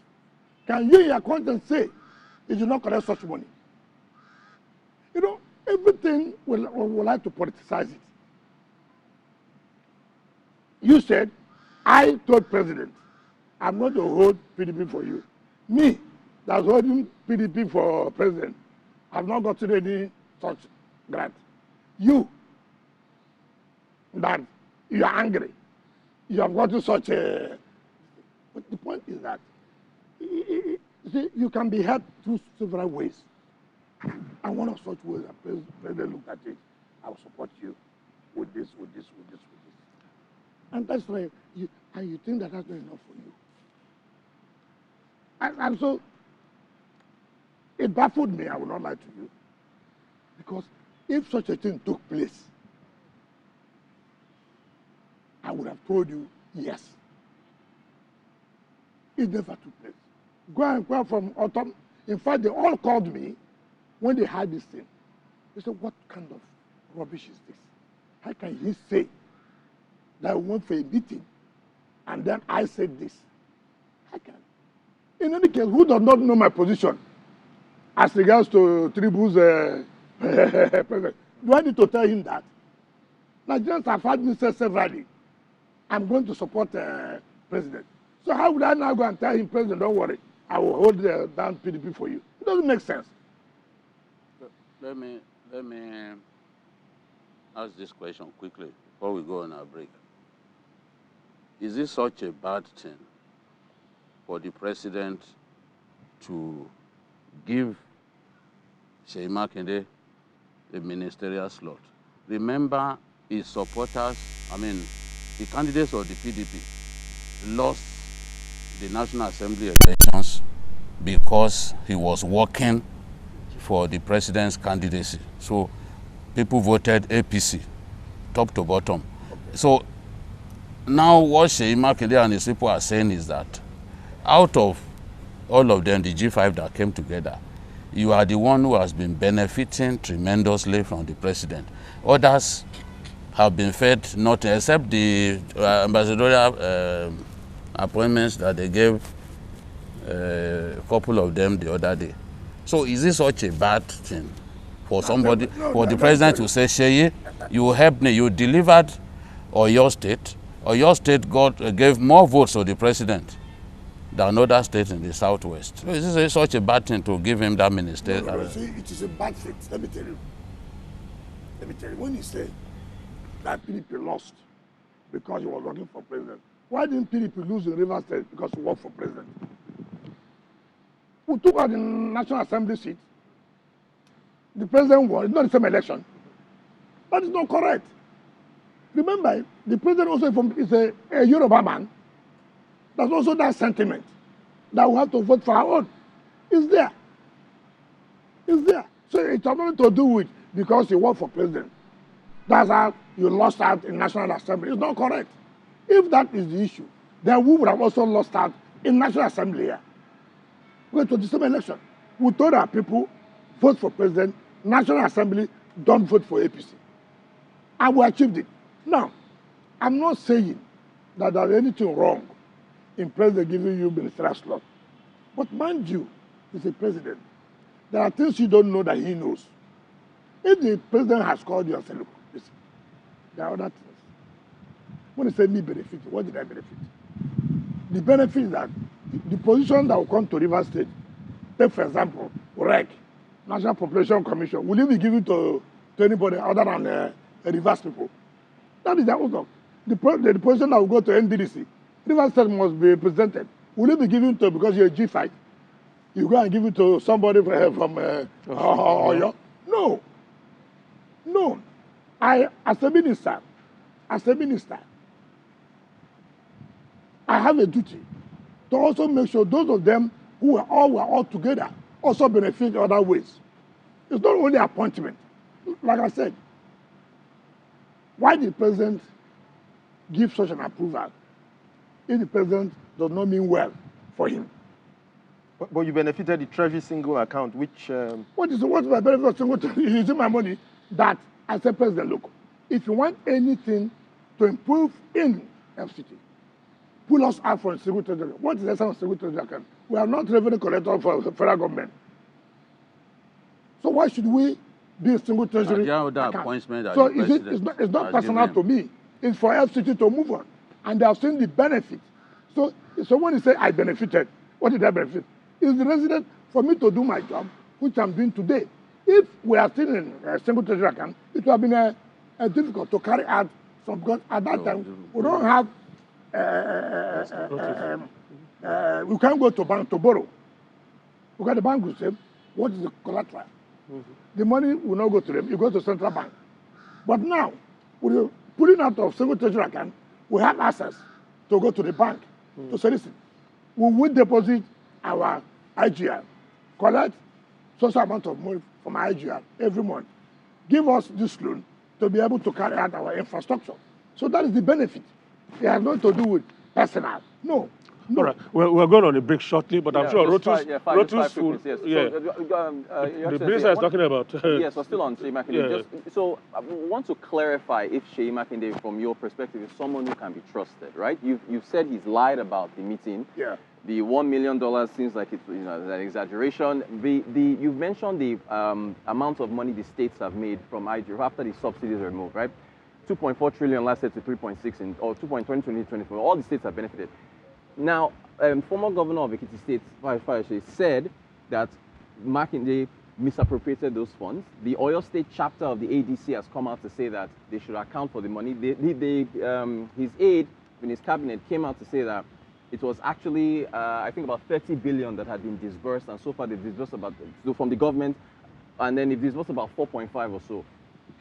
Can you, in your conscience, say you did not collect such money? You know, everything will like to politicize it. You said, I told president, I'm going to hold PDP for you. Me, that's holding PDP for president, I've not gotten any such grant. You that you are angry. You have gotten such a... But the point is that see, you can be helped through several ways. And one of such ways, the president looked at it, I will support you with this, with this, with this, with this. And that's why you think that that's not enough for you. And so, it baffled me, I will not lie to you. Because if such a thing took place, I would have told you, yes. It never took place. Go and inquire from autumn. In fact, they all called me when they had this thing. They said, what kind of rubbish is this? How can he say that I went for a meeting and then I said this? How can? In any case, who does not know my position as regards to Tribu's president? Do I need to tell him that? Nigerians have had me say severally, I'm going to support president. So how would I now go and tell him, President, don't worry, I will hold down PDP for you? It doesn't make sense. Let me ask this question quickly before we go on our break. Is it such a bad thing for the president to give Seyi Makinde a ministerial slot? Remember, his supporters, the candidates of the PDP lost the National Assembly elections because he was working for the president's candidacy. So people voted APC, top to bottom. So now what Seyi Makinde and his people are saying is that out of all of them, the G5 that came together, you are the one who has been benefiting tremendously from the president. Others have been fed nothing except the ambassadorial appointments that they gave a couple of them the other day. So is this such a bad thing for somebody, for the president to say, Seyi, you helped me, you delivered Oyo State gave more votes to the president than other states in the southwest. So is this such a bad thing to give him that minister? No, see, it is a bad thing. Let me tell you. When you say that PDP lost because he was working for president, why didn't PDP lose in Rivers State because he worked for president? Who took out the National Assembly seat? The president won. It's not the same election. That is not correct. Remember, the president also is a Yoruba man. There's also that sentiment that we have to vote for our own. It's there. It's there. So it's nothing to do with because you work for president. That's how you lost out in National Assembly. It's not correct. If that is the issue, then we would have also lost out in National Assembly here. We went to the same election. We told our people, vote for president, National Assembly, don't vote for APC. And we achieved it. Now, I'm not saying that there's anything wrong in president giving you ministerial slot. But mind you, he's a president. There are things you don't know that he knows. If the president has called you and said, look, listen, there are other things. When he said me benefit, what did I benefit? The benefit is that the position that will come to Rivers State, take for example, Wike, National Population Commission, will you be given to anybody other than Rivers people? That is the outcome. The position that will go to NDDC, Rivers State must be represented. Will you be given to, because you're a G5, you go and give it to somebody from Oyo? No. No. As a minister, I have a duty to also make sure those of them who were all together also benefit in other ways. It's not only appointment. Like I said, why did the president give such an approval if the president does not mean well for him? But you benefited the Treasury single account, which... What is my benefit of single account? Using my money that I said, President, look, if you want anything to improve in FCT, pull us out from single treasury. What is the essence of single treasury account? We are not revenue collector for the federal government. So why should we be a single treasury account? So it's not personal to me. It's for FCT to move on. And they have seen the benefit. So when you say I benefited, what did I benefit? It's the resident for me to do my job, which I'm doing today. If we are still in a single treasury account, it would have been difficult to carry out So because at that time, we don't have, we can't go to bank to borrow. Because the bank will say, what is the collateral? The money will not go to them, it goes to central bank. But now, with pulling out of single treasury account, we have access to go to the bank to say, listen, we will deposit our IGR, collect social amount of money from our IGR every month. Give us this loan to be able to carry out our infrastructure. So that is the benefit. It has nothing to do with personal. No. All right, we're going on a break shortly, but I'm sure Rotus will. Yes. Yeah. So, The minister is talking about. Yes, we're still on Sheyi Makinde. So I want to clarify if Sheyi Makinde, from your perspective, is someone who can be trusted, right? You've said he's lied about the meeting. Yeah. The $1 million seems like it's an exaggeration. You've mentioned the amount of money the states have made from IGR after the subsidies are removed, right? 2.4 trillion last year to 3.6 or 2.20 2024. All the states have benefited. Now, former governor of Ekiti State, Fubara, said that Makinde misappropriated those funds. The Oyo State chapter of the ADC has come out to say that they should account for the money. His aide in his cabinet came out to say that it was actually, I think, about 30 billion that had been disbursed, and so far they've disbursed about, from the government, and then they've disbursed about 4.5 or so.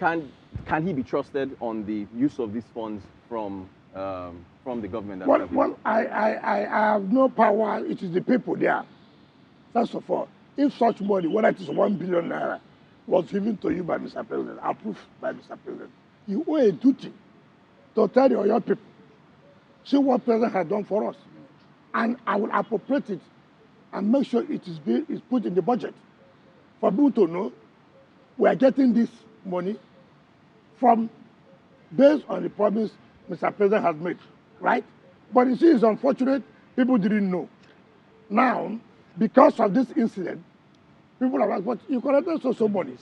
Can he be trusted on the use of these funds from the government? Well, I have no power. It is the people there. First of all, if such money, whether it is 1 billion naira, was given to you by Mr. President, approved by Mr. President, you owe a duty to tell your people, see what President has done for us. And I will appropriate it and make sure it is put in the budget for people to know we are getting this money from based on the promise Mr. President has made, right? But you see, it's unfortunate, people didn't know. Now, because of this incident, people are like, but you collected so money.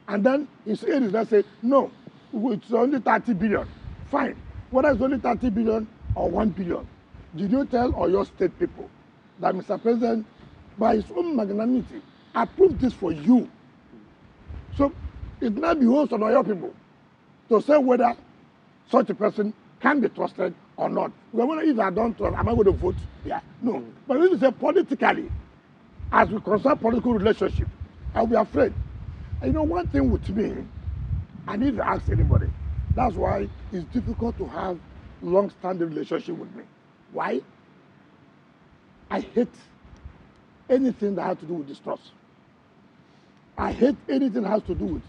And then his aide is there say, no, it's only 30 billion. Fine. Whether it's only 30 billion or 1 billion, did you tell Oyo State people that Mr. President, by his own magnanimity, approved this for you? So it now behoves on Oyo people to say whether such a person can be trusted or not. Well, if I don't trust, am I going to vote? Yeah, no. But if you say politically, as we concern political relationship, I'll be afraid. And you know, one thing with me, I need to ask anybody, that's why it's difficult to have long-standing relationship with me. Why? I hate anything that has to do with distrust. I hate anything that has to do with,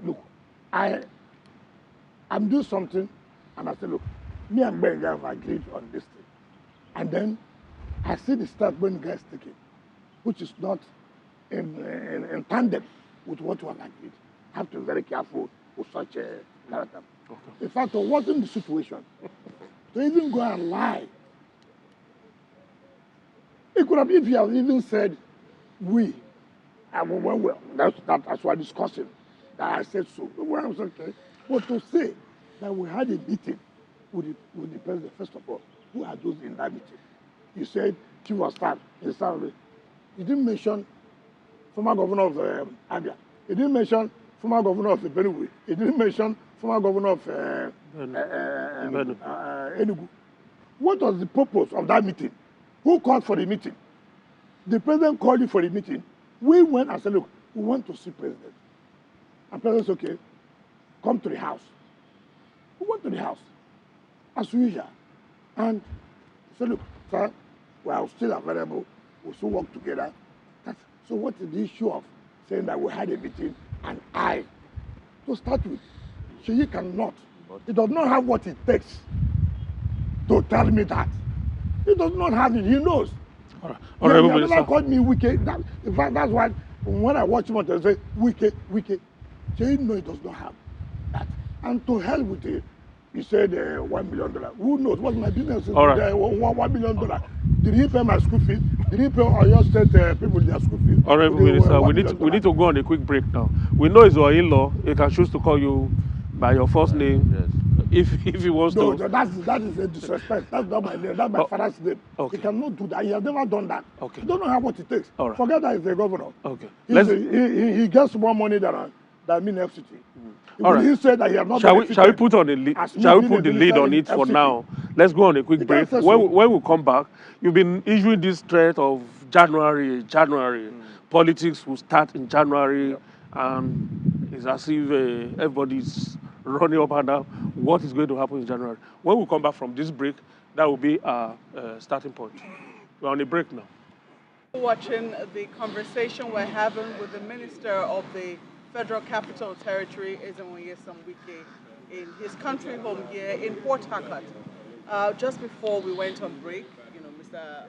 look, I'm doing something, and I say, look, me and Ben have agreed on this thing. And then I see the step Ben guys taking, which is not in tandem with what we have agreed. I have to be very careful with such a narrative. Okay. In fact, I wasn't the situation to even go and lie. It could have, if you have even said, well, that's what we're discussing, that I said so. Well, I was okay. But to say that we had a meeting with the president, first of all, who are those in that meeting? You said chief of staff, you didn't mention former governor of Abia. You didn't mention former governor of Benue. You didn't mention former governor of Enugu. What was the purpose of that meeting? Who called for the meeting? The president called you for the meeting. We went and said, look, we want to see president. And president said, okay, come to the house. We went to the house, as usual. And he said, look, sir, we are still available. We'll still work together. So what is the issue of saying that we had a meeting and to start with, Sheyi cannot. He does not have what it takes to tell me that. He does not have it. He knows. He never called me wicked. In fact, that's why when I watch him, they say, wicked. Sheyi knows he does not have that. And to hell with it, he said $1 million. Who knows? What's my business? $1 million. Did he pay my school fees? Did he pay Oyo State people their school fees? All right, Minister, we need to go on a quick break now. We know it's your in-law. He can choose to call you by your first name if he wants to. No, that is a disrespect. That's not my name. That's my father's name. Okay. He cannot do that. He has never done that. Okay. He don't know how what it takes. All right. Forget that he's the governor. Okay. He gets more money than that mean FCT. All right. He said that he has not Shall we benefited put on the lead? as me Shall we being put a the lead minister on in it for FCT. now? Let's go on a quick You break. can't say so. When we come back, you've been issuing this threat of January. Politics will start in January, and it's as if everybody's running up and down. What is going to happen in January? When we come back from this break, that will be our starting point. We're on a break now. Watching the conversation we're having with the Minister of the Federal Capital Territory, Wike, in his country home here in Port Harcourt. Just before we went on break, Mr.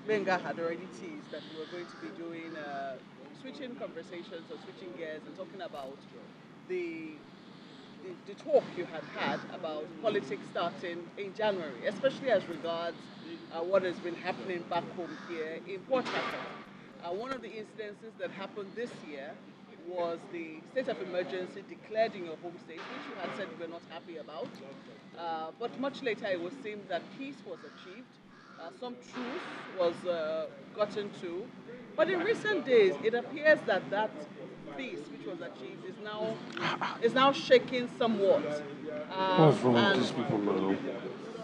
Benga had already teased that we were going to be doing switching conversations or switching gears and talking about the talk you had about politics starting in January, especially as regards what has been happening back home here in Port Harcourt. One of the incidences that happened this year was the state of emergency declared in your home state, which you had said you were not happy about. But much later it was seen that peace was achieved. Some truth was gotten to. But in recent days, it appears that that peace which was achieved is now shaking somewhat. What's wrong with these people now?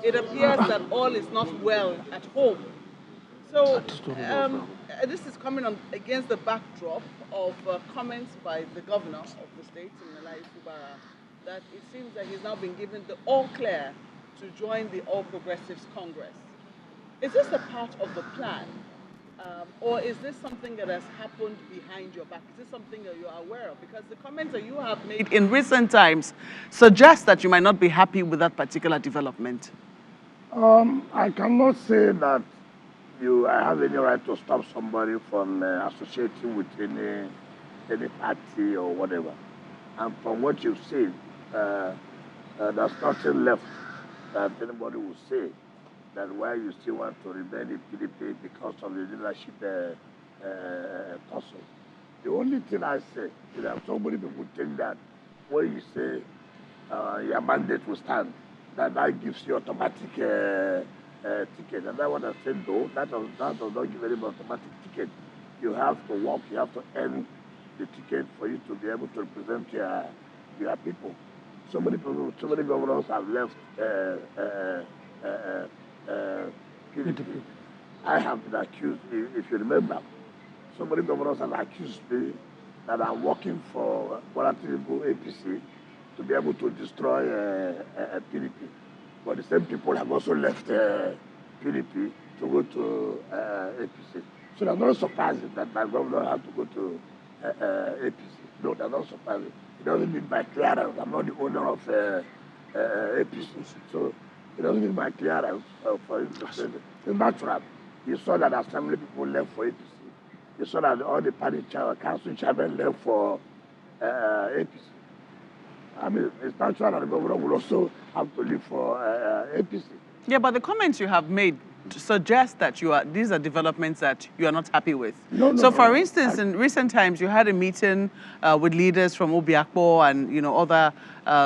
It appears that all is not well at home. So this is coming on against the backdrop of comments by the governor of the state, Fubara, that it seems that he's now been given the all clear to join the All Progressives Congress. Is this a part of the plan? Or is this something that has happened behind your back? Is this something that you are aware of? Because the comments that you have made in recent times suggest that you might not be happy with that particular development. I cannot say that I have any right to stop somebody from associating with any party or whatever. And from what you've said, there's nothing left that anybody will say that why you still want to remain in PDP because of the leadership tussle. The only thing I say is that so many people think that when you say your mandate will stand, that gives you automatic ticket. And that's what I said, though. That does not give anybody automatic ticket. You have to work, you have to earn the ticket for you to be able to represent your people. So many people, so many governors have left PDP. I have been accused, if you remember, so many governors have accused me that I'm working for Tinubu APC to be able to destroy PDP. But the same people have also left PDP to go to APC. So they're not surprising that my governor had to go to APC. No, they're not surprising. It doesn't need my clearance. I'm not the owner of APC. So it doesn't need my clearance for him to say that. It's natural. You saw that assembly people left for APC. You saw that all the party council chairmen left for APC. I mean, it's natural that the governor will also have to leave for APC. Yeah, but the comments you have made suggest that these are developments that you are not happy with. So, for instance, in recent times, you had a meeting with leaders from Obiakpo and other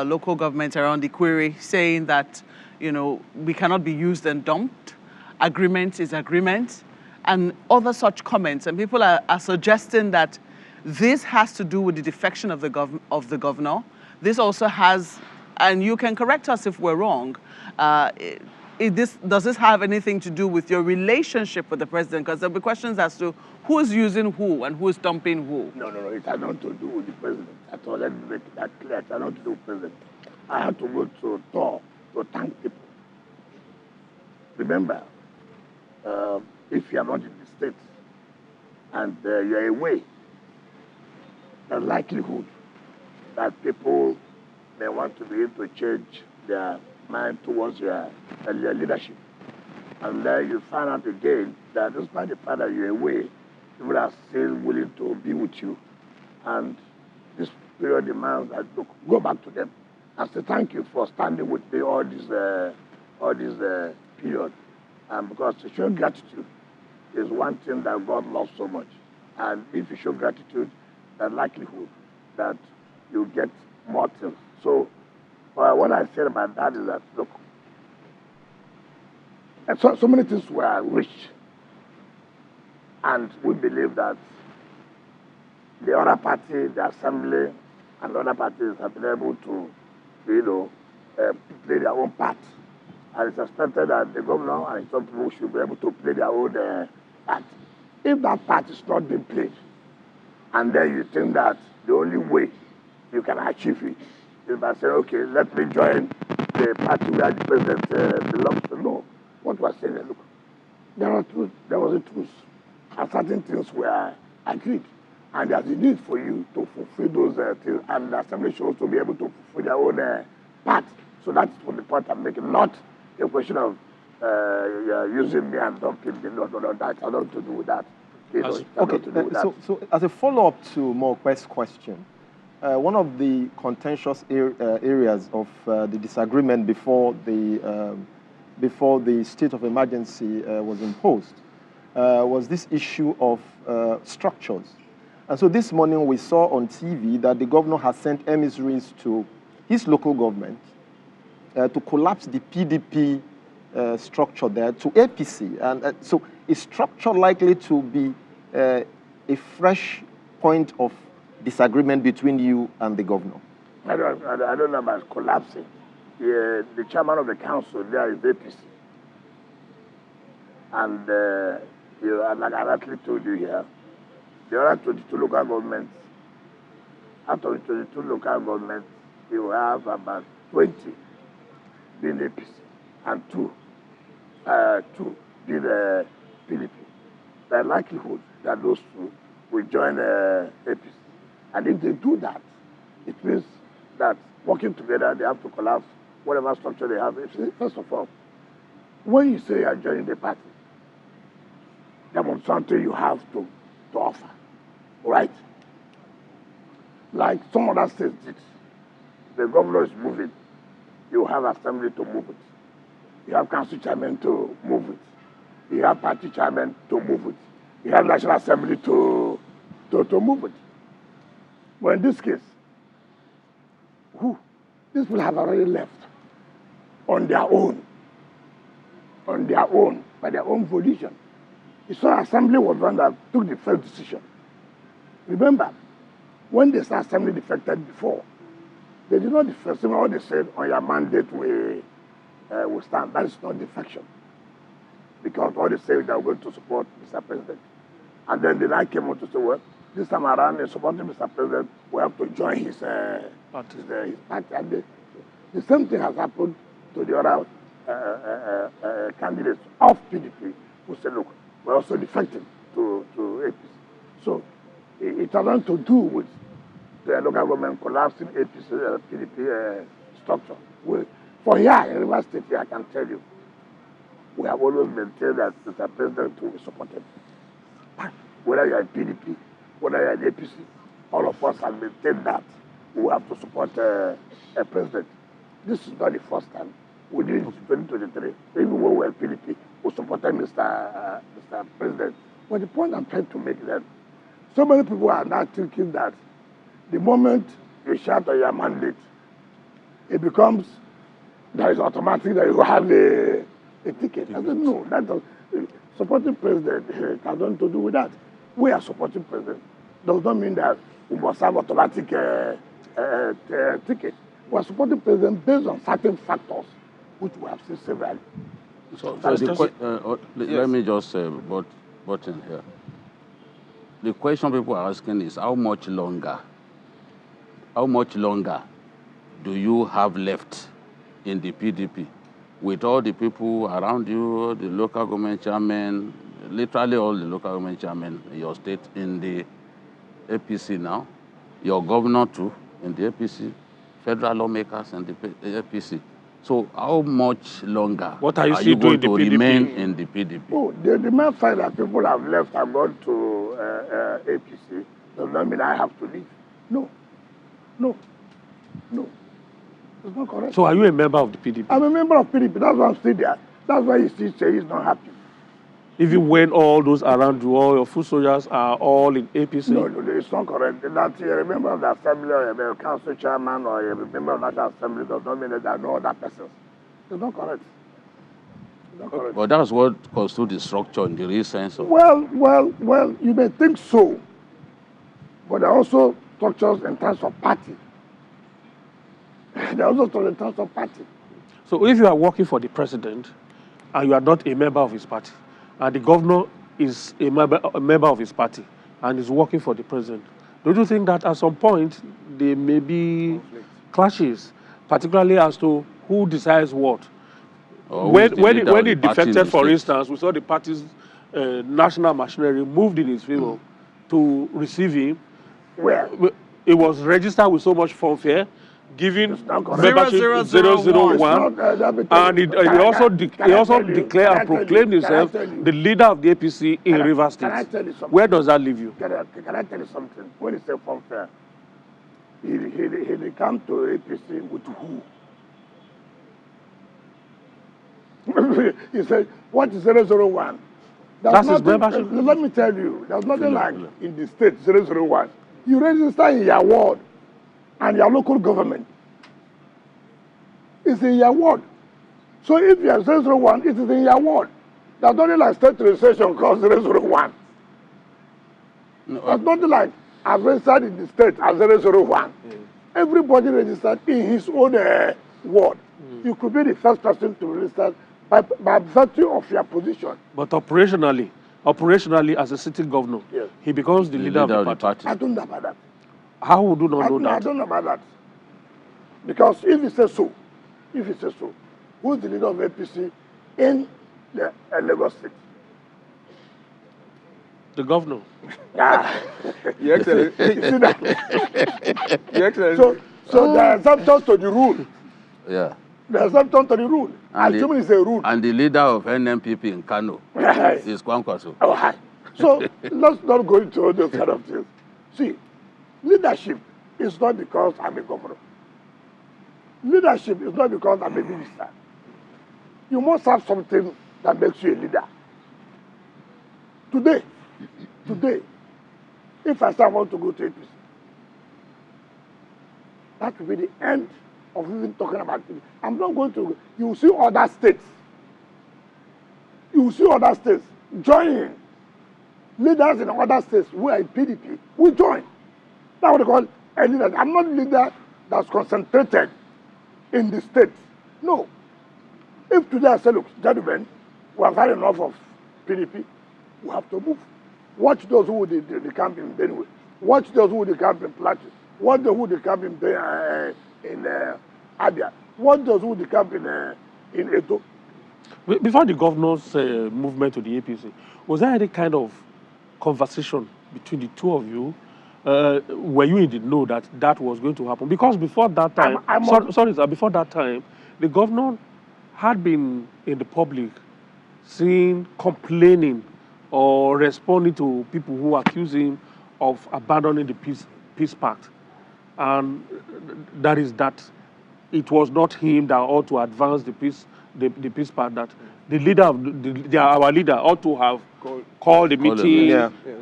local governments around the Query, saying that we cannot be used and dumped. Agreement is agreement, and other such comments. And people are suggesting that this has to do with the defection of the governor. This also has, and you can correct us if we're wrong, does this have anything to do with your relationship with the president? Because there'll be questions as to who's using who and who's dumping who. No. It has nothing to do with the president at all. Let me make that clear. It has nothing to do with the president. I had to go to Tor to thank people. Remember, if you are not in the States and you are away, the likelihood that people may want to be able to change their mind towards your leadership. And then you find out again that despite the fact that you're away, people are still willing to be with you. And this period demands that, look, go back to them and say thank you for standing with me all this period. And because to show gratitude is one thing that God loves so much. And if you show gratitude, the likelihood that you get more things. So what I said about that is that, look, and so many things were rich. And we believe that the other party, the assembly, and other parties have been able to, play their own part. And it's expected that the governor and some people should be able to play their own part. If that part is not being played, and then you think that the only way you can achieve it is by saying, okay, let me join the party where the president belongs to. No. What was saying, look, there was a truth, and certain things were agreed. And there's a need for you to fulfill those things, and the assembly should also be able to fulfill their own part. So that's what the point I'm making, not a question of using me and dumping me. No, that has nothing to do with that. So as a follow-up to Mokwe's question, one of the contentious areas of the disagreement before the state of emergency was imposed was this issue of structures. And so this morning we saw on TV that the governor has sent emissaries to his local government to collapse the PDP structure there to APC. And so is structure likely to be a fresh point of disagreement between you and the governor? I don't know about collapsing. The chairman of the council there is APC. And like I rightly told you here, there are 22 local governments. Out of the 22 local governments, you have about 20 being APC and two being PDP. The likelihood that those two will join APC. And if they do that, it means that working together, they have to collapse whatever structure they have. First of all, when you say you are joining the party, there was something you have to offer, right? Like some other states did. The governor is moving. You have assembly to move it. You have council chairman to move it. You have party chairman to move it. You have national assembly to move it. Well, in this case, these people have already left on their own, by their own volition. So assembly was one that took the first decision. Remember, when the assembly defected before, they did not defect. All they said, on your mandate we stand. That is not defection. Because all they said is that we're going to support Mr. President. And then the night came out to say, well, this time around, in supporting Mr. President, we have to join his party. And the same thing has happened to the other candidates of PDP who said, look, we're also defecting to APC. So it has nothing to do with the local government collapsing APC, PDP structure. For here in River State, I can tell you, we have always maintained that Mr. President will be supported. Whether you are in PDP, whether you are in APC, all of us have maintained that we have to support a president. This is not the first time. We did it in 2023. Even when we were in PDP, we supported Mr. President. But the point I'm trying to make is that so many people are now thinking that the moment you shout on your mandate, it becomes that is automatic that you have a ticket. I said, no, that does, supporting president has nothing to do with that. We are supporting president. Does not mean that we must have automatic ticket. We are supporting president based on certain factors, which we have seen severally. Let me just butt in here. The question people are asking is how much longer do you have left in the PDP with all the people around you, the local government chairman, literally all the local government chairmen in your state in the APC now, your governor too in the APC, federal lawmakers in the APC. So how much longer are you going to remain in the PDP? Oh, the main fact that people have left and gone to APC does not mean I have to leave. No. It's not correct. So are you a member of the PDP? I'm a member of PDP. That's why I'm still there. That's why you still say he's not happy. Even when all those around you, all your foot soldiers are all in APC? No, it's not correct. That you're a member of the assembly or a council chairman or a member of the national assembly does not mean that there are no other persons. It's not correct. But that's what constitutes the structure in the real sense of... Well, you may think so. But there are also structures in terms of party They also stole the trust of party. So if you are working for the president and you are not a member of his party, and the governor is a member of his party and is working for the president, don't you think that at some point there may be clashes, particularly as to who decides what? When he defected, for instance, we saw the party's national machinery moved in his favor to receive him. Where? It was registered with so much fanfare, giving membership 001, and he also declared and proclaimed himself the leader of the APC in Rivers State. Where does that leave you? Can I tell you something? When he said fanfare, he come to APC with who? He said, what is 001? That's his membership. Let me tell you, there's nothing like in the state 001. You register in your ward and your local government. It's in your ward. So if you are 001, it is in your ward. There's nothing like state registration called 001. There's nothing like I've registered in the state as 001. Everybody registered in his own ward. You could be the first person to register by virtue of your position. But operationally, as a sitting governor, yes, he becomes the leader of the party. I don't know about that. How would you not know that? I don't know about that. Because if he says so, who's the leader of APC in the Lagos State? The governor. Your Excellency. You see that? Your Excellency. So there are exceptions to the rule. Yeah. There are exceptions to the rule. Assuming it's a rule. And the leader of NMPP in Kano is Kwankwaso. Oh, hi. So let's not go into all those kind of things. See, leadership is not because I'm a governor. Leadership is not because I'm a minister. You must have something that makes you a leader. Today, if I say I want to go to APC, that will be the end of even talking about it. I'm not going to. You will see other states. You will see other states joining. Leaders in other states who are in PDP will join. That's what they call a leader. I'm not a leader that's concentrated in the state. No. If today I say, look, gentlemen, we have had enough of PDP, we have to move. Watch those who the camp in Benue. Watch those who the camp in Plateau. Watch those who the camp in Abia. Watch those who the camp in Edo. Before the governor's movement to the APC, was there any kind of conversation between the two of you? Were you in the know that that was going to happen? Because before that time, before that time, the governor had been in the public seen complaining or responding to people who accuse him of abandoning the peace pact. And that is that it was not him that ought to advance the peace pact, that the leader of our leader ought to have called the meeting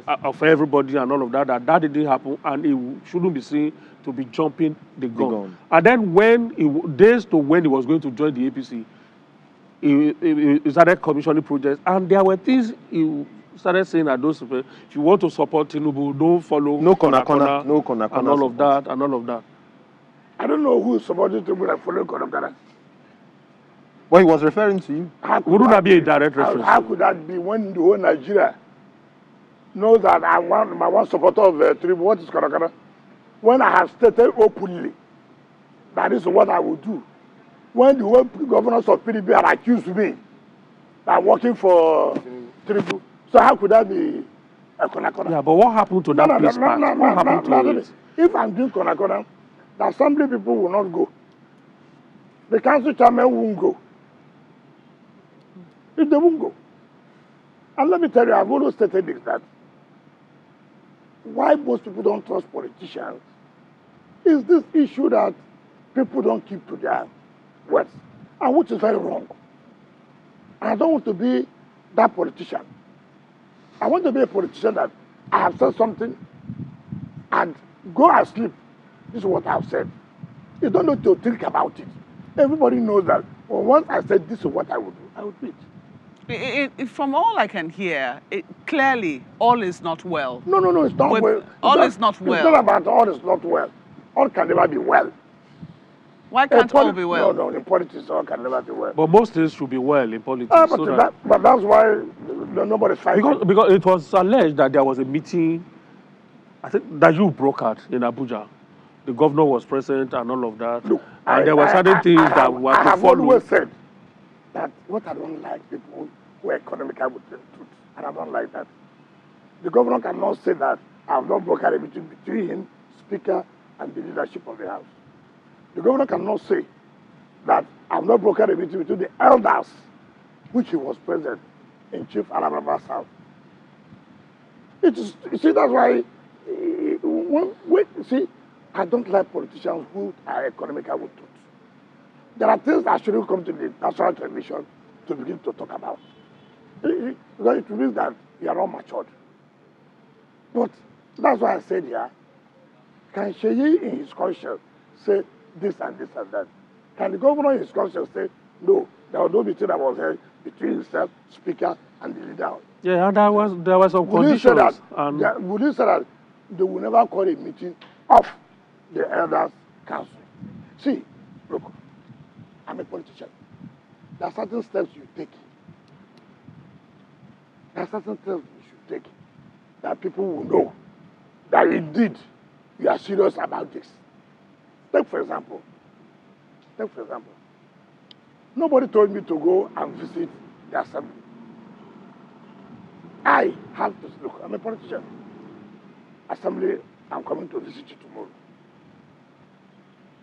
of everybody and all of that. That didn't happen, and it shouldn't be seen to be jumping the gun. And then when days to when he was going to join the APC, he started commissioning projects, and there were things he started saying that those people, if you want to support Tinubu, don't follow no corner, and all of that. I don't know who is supporting Tinubu and following corner. Well, he was referring to you. Wouldn't that be a direct reference? How could that be when the whole Nigeria knows that I'm one supporter of Tinubu? What is corner? When I have stated openly that is what I will do. When the whole governors of PDP are accused me that I'm working for Tinubu. So how could that be a corner? Yeah, but what happened to that peace pact? What happened to it? If I'm doing corner, the assembly people will not go. The council chairman won't go. If they won't go. And let me tell you, I've always stated this, that why most people don't trust politicians is this issue that people don't keep to their words, and which is very wrong. And I don't want to be that politician. I want to be a politician that I have said something and go and sleep. This is what I've said. You don't need to think about it. Everybody knows that once I said this is what I would do, I would do it. From all I can hear, clearly all is not well. No, it's not well. All is not well. It's not about all is not well. All can never be well. Why can't all be well? No, in politics, all can never be well. But most things should be well in politics. But that's why nobody's fighting. Because it was alleged that there was a meeting, I think, that you brokered in Abuja. The governor was present and all of that. Look, and there were certain things that were to follow. I have always said that what I don't like people who are economical with the truth. And I don't like that. The governor cannot say that I have not brokered a meeting between him, Speaker, and the leadership of the House. The governor cannot say that I have not brokered a meeting between the elders, which he was present in Chief Alabama South. You see, that's why, see, I don't like politicians who are economical with truth. There are things that shouldn't come to the national television to begin to talk about. Because it means that you are not matured. But that's why I said here, can Sheyi in his conscience say this and this and that? Can the governor in his conscience say, no, there was no meeting that was held between himself, Speaker, and the leader? Yeah, and there was some conditions. Would you say that they will never call a meeting of the Elders Council? See, look, I'm a politician. There are certain steps you take. There are certain steps you should take that people will know that indeed you are serious about this. Take for example, nobody told me to go and visit the assembly. I have to look, I'm a politician. Assembly, I'm coming to visit you tomorrow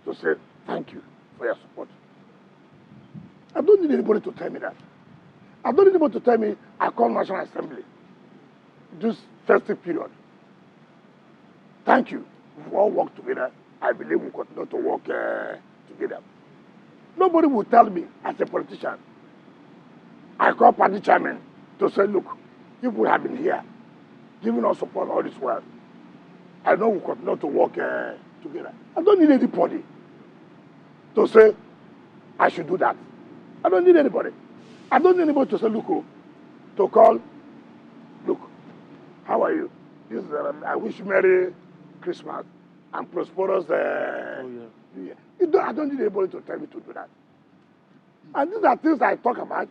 to say thank you for your support. I don't need anybody to tell me that. I don't need anybody to tell me I call National Assembly this festive period. Thank you. We've all worked together. I believe we continue to work together. Nobody will tell me as a politician. I call party chairman to say, look, people have been here, giving us support all this while. I know we continue to work together. I don't need anybody to say I should do that. I don't need anybody. I don't need anybody to say, look, to call, look, how are you? This is, I wish you Merry Christmas and prosperous New Year. I don't need anybody to tell me to do that. And these are things I talk about,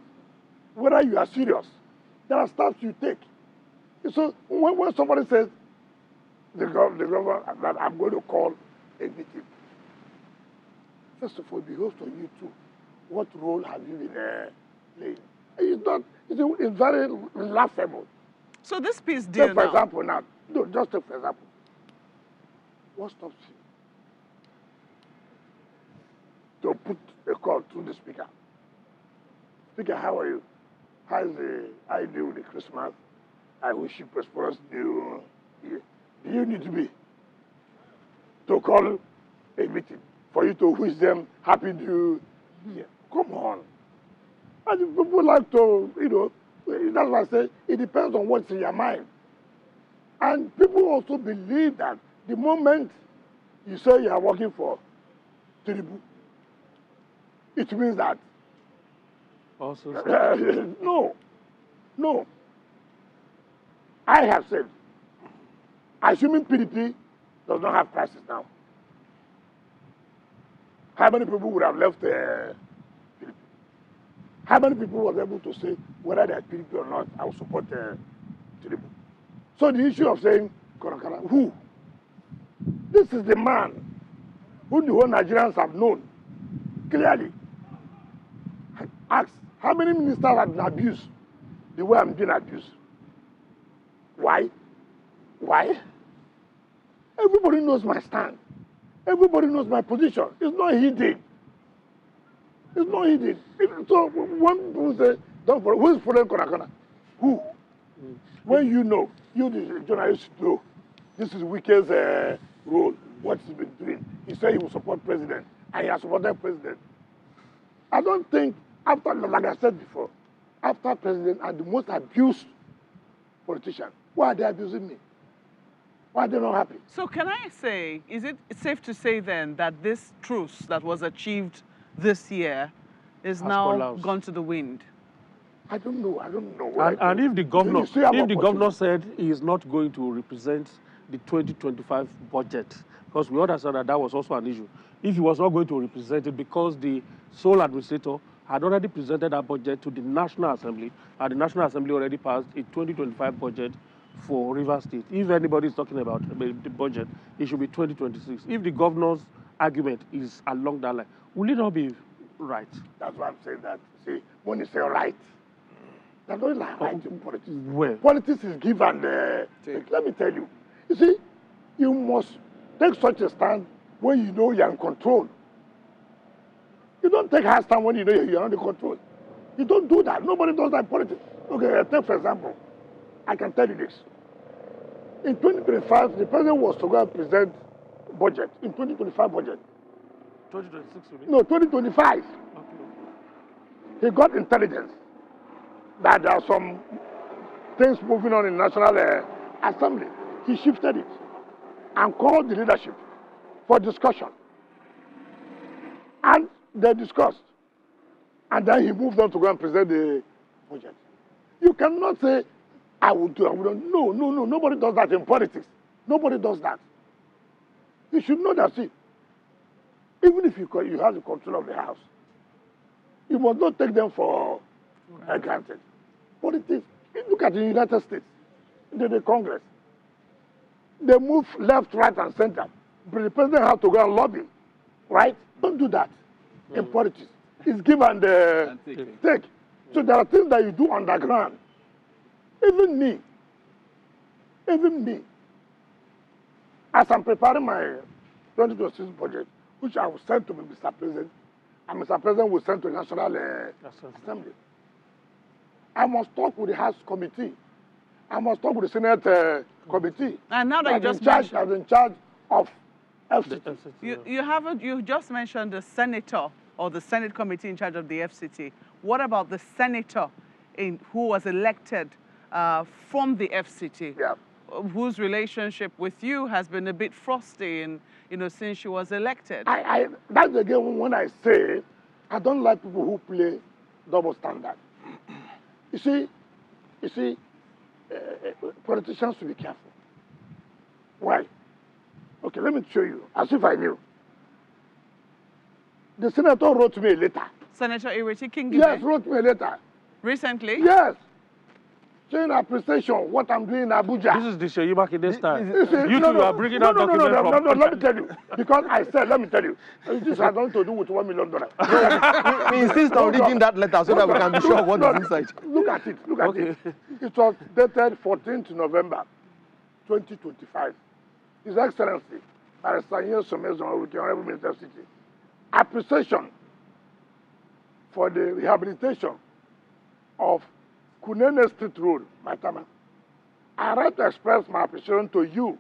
whether you are serious. There are steps you take. So when somebody says, the governor, that I'm going to call a meeting, first of all, it behoves on you too. What role have you been playing? It's very laughable. So this peace deal for example, now, no, just take for example. What stops you to put a call to the speaker? Speaker, how are you? How you doing with the Christmas? I wish you prosperous New Year. Do you need me to call a meeting for you to wish them Happy New Year? Come on. And people like to, that's why I say it depends on what's in your mind. And people also believe that the moment you say you are working for Tinubu, it means that. Also, no. I have said, assuming PDP does not have crisis now, how many people would have left PDP? How many people was able to say whether they are PDP or not, I will support Tinubu? So the issue of saying, who? This is the man who the whole Nigerians have known clearly. Ask, how many ministers have been abused the way I'm being abused? Why? Everybody knows my stand. Everybody knows my position. It's not hidden. So when people say, don't follow, who is following Korakona? Who? When you know, you the journalist know, this is Wike's role, what he's been doing. He said he will support president, and he has supported president. I don't think, after, like I said before, after president and the most abused politician, why are they abusing me? Why are they not happy? So can I say, is it safe to say then that this truce that was achieved this year is now gone to the wind? I don't know. And if the governor said he is not going to represent the 2025 budget, because we understand that that was also an issue. If he was not going to represent it because the sole administrator had already presented that budget to the National Assembly, and the National Assembly already passed a 2025 budget for Rivers State. If anybody is talking about the budget, it should be 2026. If the governor's argument is along that line, will it not be right? That's why I'm saying that. See, when you say right, that's not like right in politics. Well, Politics is give and take. Let me tell you. You see, you must take such a stand when you know you're in control. You don't take hard stand when you know you're under control. You don't do that. Nobody does that in politics. Okay, take for example, I can tell you this. In 2025, the president was to go and present budget, in 2025 budget. 2026 will be? No, 2025. Okay. He got intelligence that there are some things moving on in National Assembly. He shifted it and called the leadership for discussion. And they discussed. And then he moved on to go and present the budget. You cannot say, I will do, I will not. No, no, no. Nobody does that in politics. Nobody does that. You should know that, see, even if you have the control of the House, you must not take them for granted. Politics, look at the United States, the Congress. They move left, right, and center. But the president has to go and lobby, right? Don't do that in politics. It's give and take. So there are things that you do underground. Even me, as I'm preparing my 2026 budget, which I will send to Mr. President, and Mr. President will send to the National Assembly, I must talk with the House Committee. I must talk with the Senate Committee. And now that you just mentioned, in charge of FCT. You just mentioned the senator or the Senate Committee in charge of the FCT. What about the senator who was elected from the FCT? Yeah. Whose relationship with you has been a bit frosty since she was elected? That's again when I say I don't like people who play double standard. You see, politicians should be careful. Why? Okay, let me show you, as if I knew. The senator wrote me a letter. Senator Ireti Kingibe? Yes, wrote me a letter. Recently? Yes. Showing appreciation what I'm doing in Abuja. This is the Seyi Makinde style. You no, two are bringing out documents from... No, let me tell you. Because I said, let me tell you. This has nothing to do with $1 million. We insist on reading that letter so that we can be sure what is inside. Look at it. Look at it. It was dated 14th November 2025. His Excellency, Barrister Somezon, with the Honorable Minister of City, appreciation for the rehabilitation of Kunene Street Road, Maitama. I write to express my appreciation to you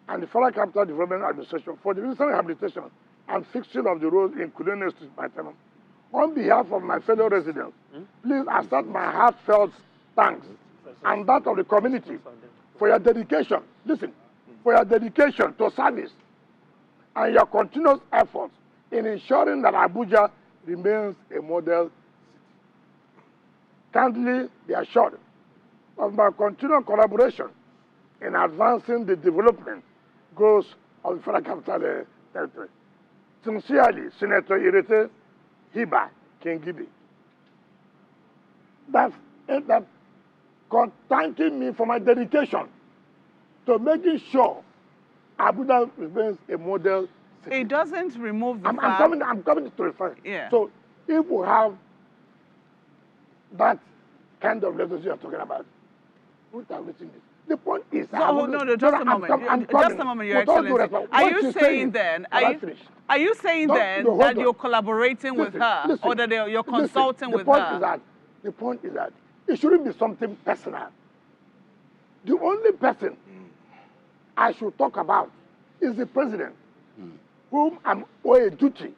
and the Federal Capital Development Administration for the recent rehabilitation and fixing of the road in Kunene Street, Maitama. On behalf of my fellow residents, please accept my heartfelt thanks and that of the community for your dedication. Listen, for your dedication to service and your continuous efforts in ensuring that Abuja remains a model city. Kindly be assured of my continued collaboration in advancing the development goals of the Federal Capital Territory. Sincerely, Senator Ireti Hiba Kingibe. That's thanking me for my dedication to making sure Abuja remains a model city. It doesn't remove the fact... I'm coming to refer. Yeah. So if we have that kind of relationship you're talking about, what are we thinking? The point is... Just a moment. Just a moment, Your Excellency. Are you saying then that you're collaborating with her or that you're consulting with her? The point is that it shouldn't be something personal. The only person I should talk about is the president, whom I'm owed a duty,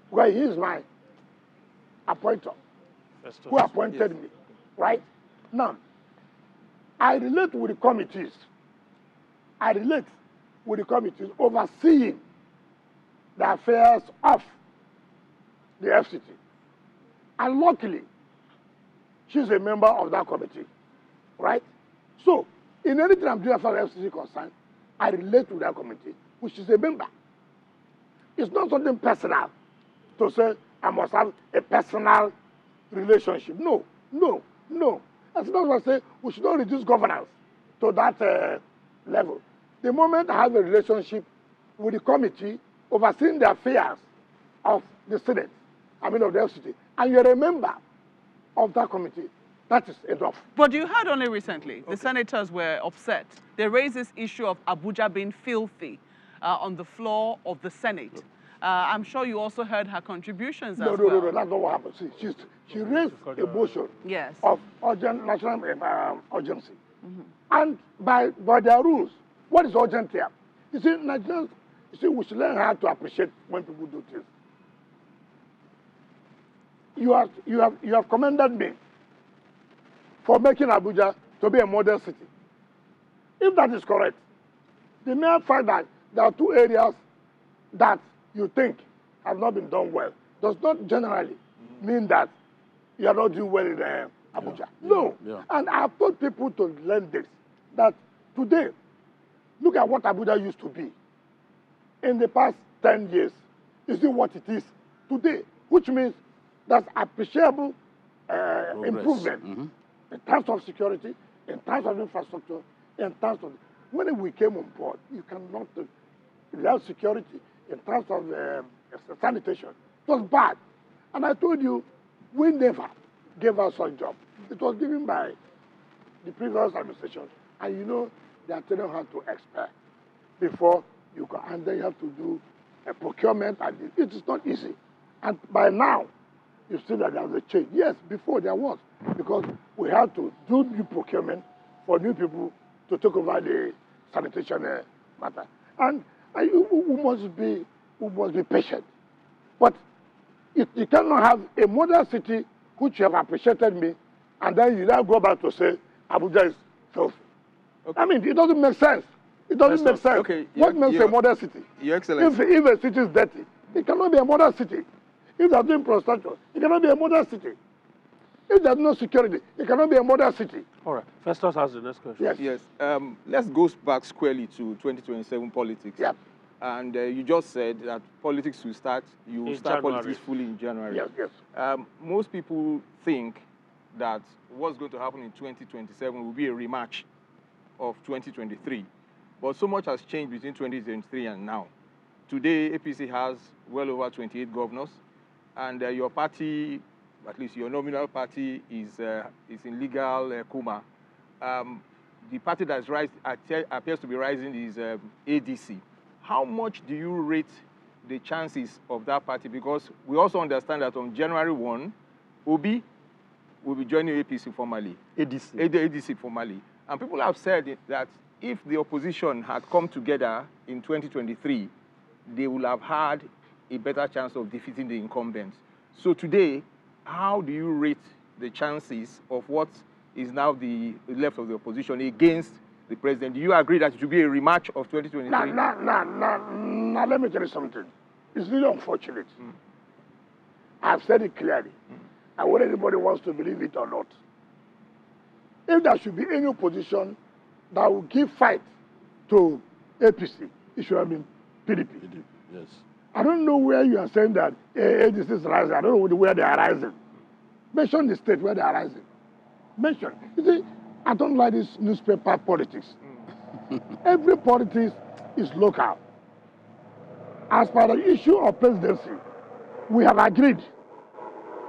where he is my appointer, who appointed me, right? Now, I relate with the committees. Overseeing the affairs of the FCT. And luckily, she's a member of that committee, right? So, in anything I'm doing as far as FCT concerned, I relate to that committee, which is a member. It's not something personal to say I must have a personal relationship. No, no, no. As long as I say we should not reduce governance to that level. The moment I have a relationship with the committee overseeing the affairs of the Senate, of the FCT, and you're a member of that committee, that is enough. But you heard only recently, the senators were upset. They raised this issue of Abuja being filthy on the floor of the Senate. I'm sure you also heard her contributions as well. No, that's not what happened. See, she raised a motion of urgent national urgency. And by their rules, what is urgent here? You see, Nigerians, we should learn how to appreciate when people do things. You have commended me for making Abuja to be a model city. If that is correct, the mere fact that there are two areas that you think have not been done well does not generally mean that you are not doing well in Abuja. No. And I've told people to learn this, that today, look at what Abuja used to be in the past 10 years. You see what it is today, which means that's appreciable improvement in terms of security, in terms of infrastructure, in terms of... When we came on board, you cannot... without security, in terms of sanitation, it was bad. And I told you, we never gave us a job. It was given by the previous administration. And you know, they are telling how to expect before you go. And then you have to do a procurement. And it is not easy. And by now, you see that there's a change. Yes, before there was, because we had to do new procurement for new people to take over the sanitation matter. And we must be patient. But you cannot have a modern city which you have appreciated me, and then you now go back to say Abuja is filthy. Okay. I mean, it doesn't make sense. It doesn't make sense. Okay. What makes a modern city? Your Excellency. If a city is dirty, it cannot be a modern city. If there's no infrastructure, it cannot be a modern city. If there's no security, it cannot be a modern city. All right. Festus has the next question. Yes. Let's go back squarely to 2027 politics. Yep. And you just said that politics will start, you will start January. politics fully in January. Yes. Most people think that what's going to happen in 2027 will be a rematch of 2023. But so much has changed between 2023 and now. Today, APC has well over 28 governors, and your party, at least your nominal party, is in legal coma. The party that appears to be rising is ADC. How much do you rate the chances of that party? Because we also understand that on January 1, Obi will be joining APC formally. ADC formally. And people have said that if the opposition had come together in 2023, they would have had a better chance of defeating the incumbents. So today, how do you rate the chances of what is now the left of the opposition against the president? Do you agree that it should be a rematch of 2023? Now, let me tell you something. It's really unfortunate. I've said it clearly. And whether anybody wants to believe it or not. If there should be any opposition that will give fight to APC, it should have been PDP. Yes. I don't know where you are saying that ADC is rising. I don't know where they are rising. Mention the state where they are rising. Mention. You see, I don't like this newspaper politics. Every politics is local. As per the issue of presidency, we have agreed.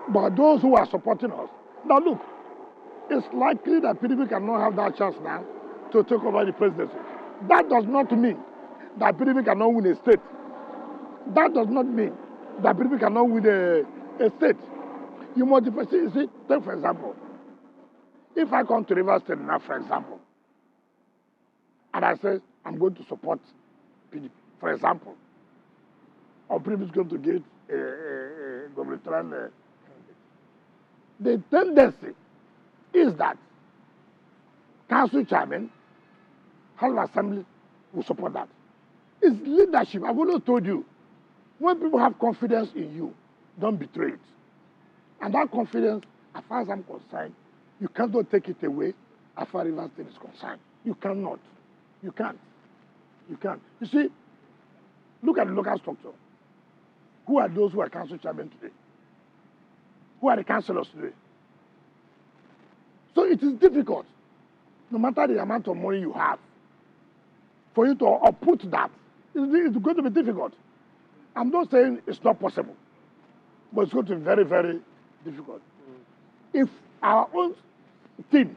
But those who are supporting us, now look, it's likely that PDP cannot have that chance now to take over the presidency. That does not mean that PDP cannot win a state. That does not mean that PDP cannot win a state. You must see, take for example, if I come to Rivers State now, for example, and I say I'm going to support PDP, for example, or PDP is going to get a gubernatorial the tendency is that council chairman, House of Assembly will support that. It's leadership. I've always told you, when people have confidence in you, don't betray it. And that confidence, as far as I'm concerned, you cannot take it away as far as Rivers State is concerned. You cannot. You can't. You can't. You see, look at the local structure. Who are those who are council chairmen today? Who are the councillors today? So it is difficult, no matter the amount of money you have, for you to uproot that. It's going to be difficult. I'm not saying it's not possible, but it's going to be very, very difficult. If our own team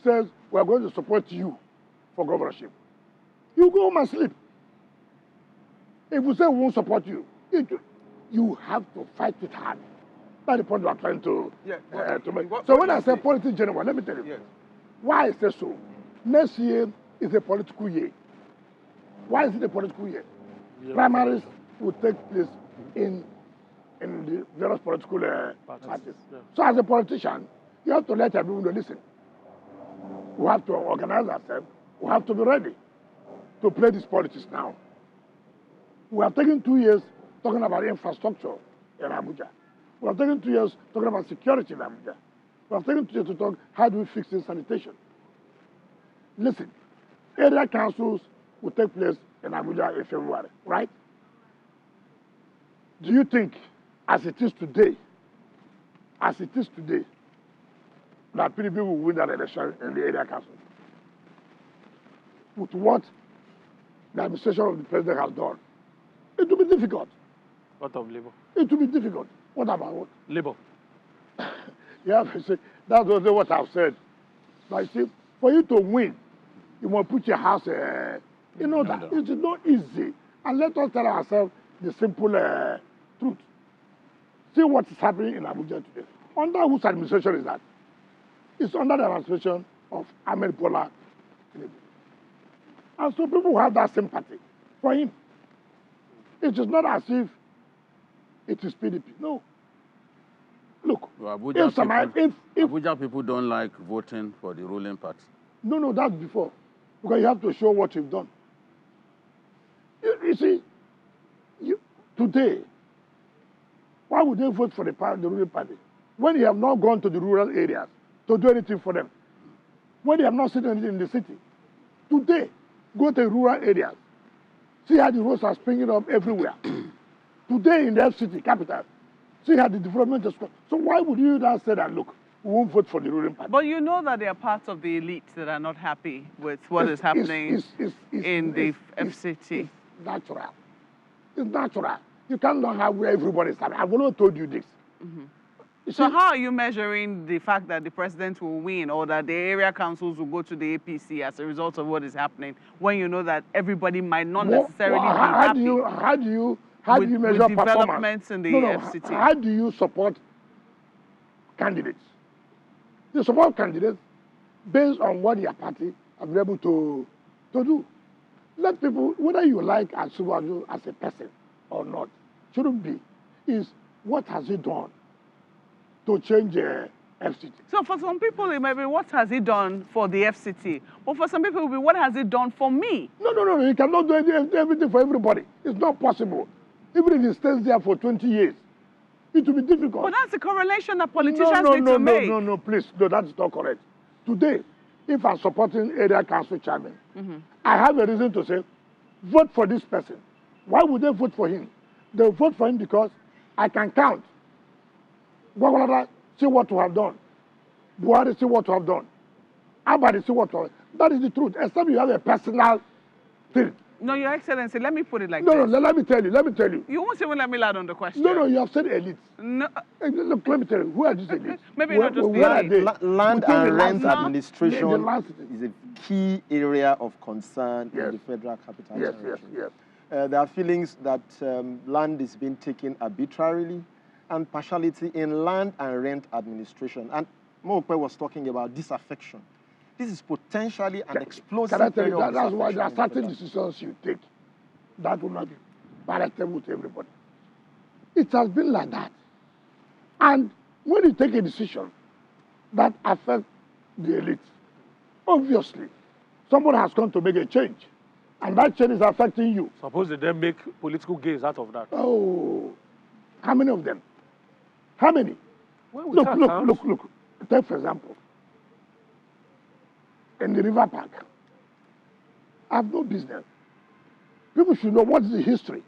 says we're going to support you for governorship, you go home and sleep. If we say we won't support you, you have to fight it hard. That's the point we are trying to make. So when I say politics general, let me tell you why I say so. Next year is a political year. Why is it a political year? Primaries will take place in the various political parties. Yeah. So as a politician, you have to let everyone know, listen, we have to organize ourselves. We have to be ready to play this politics now. We have taken 2 years talking about infrastructure in Abuja. We have taken 2 years talking about security in Abuja. We have taken 2 years to talk how do we fix this sanitation. Listen, area councils will take place in Abuja in February, right? Do you think, as it is today, that PDP will win that election in the area council? With what the administration of the president has done, it will be difficult. What of Labour? It will be difficult. What about what? Labour. Yeah, that's also what I've said. But see, for you to win, you must put your house, you know that. It is not easy. And let us tell ourselves the simple truth. See what is happening in Abuja today. Under whose administration is that? It's under the administration of Ahmed Bola Tinubu. And so people have that sympathy for him. It is not as if it is PDP. No. Look, well, Abuja people don't like voting for the ruling party. No, that's before. Because you have to show what you've done. You see, today, why would they vote for the ruling party? When you have not gone to the rural areas to do anything for them. When they have not seen anything in the city. Today, go to rural areas. See how the roads are springing up everywhere. Today in the FCT capital, see how the development is going. So why would you now say that, look, we won't vote for the ruling party? But you know that there are parts of the elite that are not happy with what is happening in the FCT. It's natural. It's natural. You cannot have where everybody is happy. I've always told you this. Mm-hmm. So how are you measuring the fact that the president will win or that the area councils will go to the APC as a result of what is happening when you know that everybody might not necessarily be happy? How do you measure developments in the FCT? How do you support candidates? You support candidates based on what your party have been able to do. Let people, whether you like Asuwaju as a person or not, shouldn't be, is what has he done to change FCT. So for some people, it may be what has he done for the FCT? But for some people, it will be what has he done for me? No. You cannot do everything for everybody. It's not possible. Even if he stays there for 20 years, it will be difficult. But that's the correlation that politicians need to make. No, please. No, that's not correct. Today, if I'm supporting area council chairman, I have a reason to say, vote for this person. Why would they vote for him? They vote for him because I can count. Gwagwalada, see what we have done. Buhari, see what we have done. Abadi, see what we have done. That is the truth. Except you have a personal thing. No, Your Excellency, let me put it like this. No, let me tell you. You won't even let me land on the question. No, you have said elite. No. Look, let me tell you, who are these elites? Maybe not just the elite. Land and rent administration is a key area of concern in the Federal Capital Territory. Yes. There are feelings that land is being taken arbitrarily and partiality in land and rent administration. And Mope was talking about disaffection. This is potentially an explosive. Can I tell you that? That's why there are certain decisions you take that will not be palatable to everybody. It has been like that. And when you take a decision that affects the elite, obviously, someone has come to make a change. And that change is affecting you. Suppose they then make political gains out of that. Oh, how many of them? How many? Well, look. Take for example, in the river park, I have no business People should know what is the history.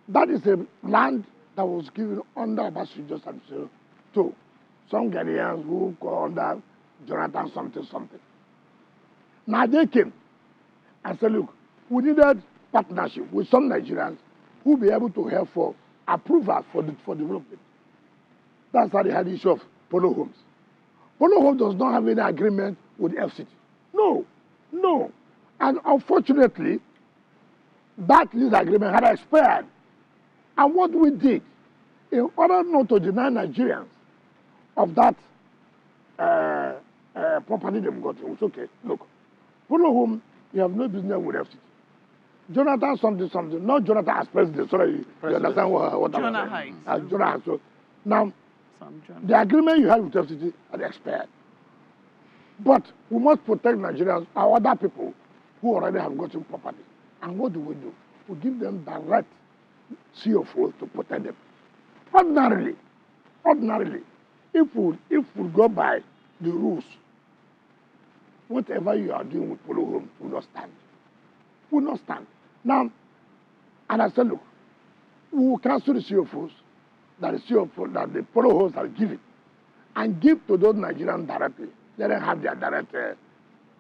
That is a land that was given under Obasanjo's administration to some Ghanaians who go under Jonathan something. Now they came and said, look, we needed partnership with some Nigerians who will be able to help for approval for development. That's how they had the issue of Polo Homes. Polo Homes does not have any agreement with the FCT. No. And unfortunately, that lease agreement had expired. And what we did, in order not to deny Nigerians of that property they got, it was okay. Look, Polo Home, you have no business with FCT. Jonathan something, not Jonathan as president. Sorry, you understand what I'm saying? Jonathan. So now, the agreement you have with FCT had expired. But we must protect Nigerians or other people who already have gotten property. And what do? We give them direct CFOs to protect them. Ordinarily, if we go by the rules, whatever you are doing with Polo Homes will not stand. Will not stand. Now, and I said, look, we will cancel the CFOs that the Polo Homes are giving and give to those Nigerians directly. They don't have their direct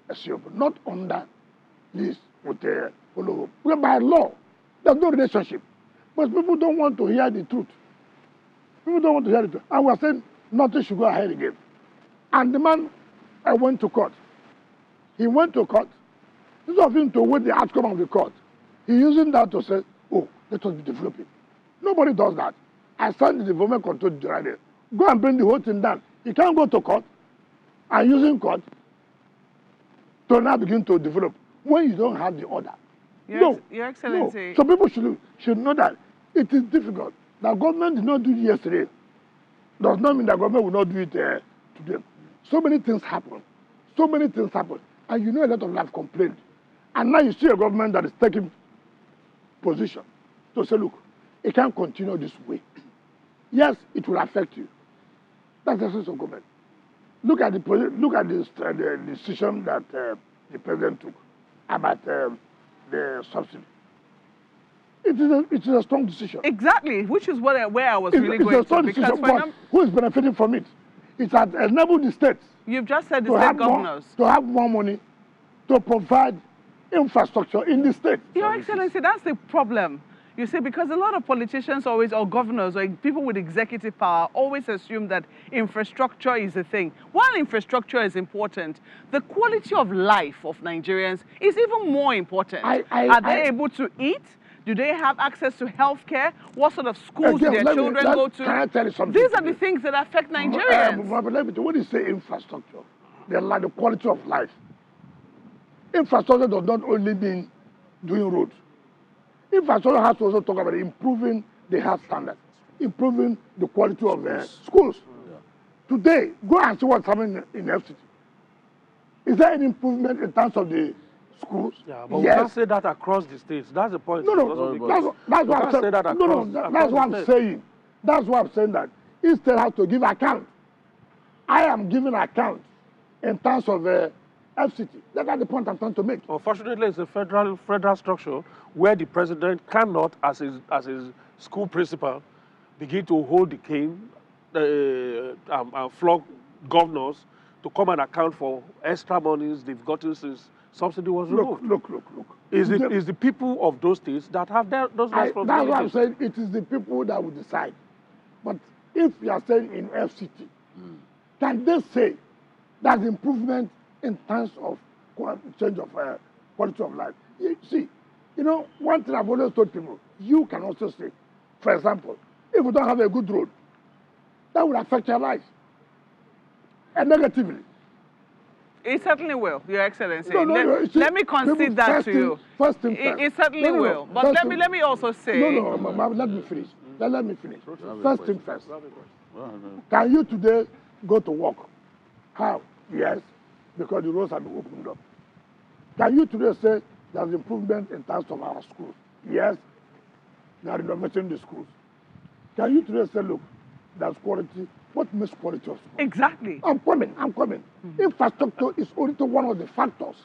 CFO, not under this with Polo Homes. Well, by law, there's no relationship. But people don't want to hear the truth. And we're saying nothing should go ahead again. And the man went to court. He went to court. Instead of him to wait the outcome of the court, he using that to say, oh, let us be developing. Nobody does that. I signed the development control directly. Go and bring the whole thing down. You can't go to court and using court to now begin to develop when you don't have the order. Your Excellency. No. So people should know that it is difficult. The government did not do it yesterday. Does not mean the government will not do it today. So many things happen. And you know a lot of life complained. And now you see a government that is taking position to say, look, it can't continue this way. Yes, it will affect you. That's the sense of government. Look at the decision that the president took about the subsidy. It is a strong decision. Exactly, which is where I was really going to. It's a strong decision, but who is benefiting from it? It has enabled the states. You've just said the state governors. To have more money to provide infrastructure in the state. Your Excellency, that's the problem. You see, because a lot of politicians always, or governors, or people with executive power, always assume that infrastructure is a thing. While infrastructure is important, the quality of life of Nigerians is even more important. Are they able to eat? Do they have access to health care? What sort of schools do their children go to? Can I tell you something? These are the things that affect Nigerians. But let me tell you, when you say infrastructure, the quality of life. Infrastructure does not only mean doing roads. Infrastructure has to also talk about improving the health standards, improving the quality of schools. Today, go and see what's happening in FCT. Is there any improvement in terms of the schools? Yeah, but we can't say that across the states. That's the point. That's what I'm saying. That's what I'm saying. That's why I'm saying that each state has to give account. I am giving account in terms of FCT. That's the point I'm trying to make. Unfortunately, it's a federal structure where the president cannot, as his school principal, begin to hold the cane and flog governors to come and account for extra monies they've gotten since subsidy was removed. Look. Is the people of those states that have those responsibilities? That's what I'm saying. It is the people that will decide. But if you are saying in FCT, can they say that's improvement in terms of change of quality of life? You see, one thing I've always told people, you can also say, for example, if you don't have a good road, that will affect your life. And negatively. It certainly will, Your Excellency. Let me concede that to you. First thing first. It certainly will. But let me also say... Let me finish. Let me finish. First thing first. Can you today go to work? How? Yes, because the roads have been opened up. Can you today say there's improvement in terms of our schools? Yes, they are renovating the schools. Can you today say, look, there's quality? What makes quality of school? Exactly. I'm coming. Infrastructure is only one of the factors.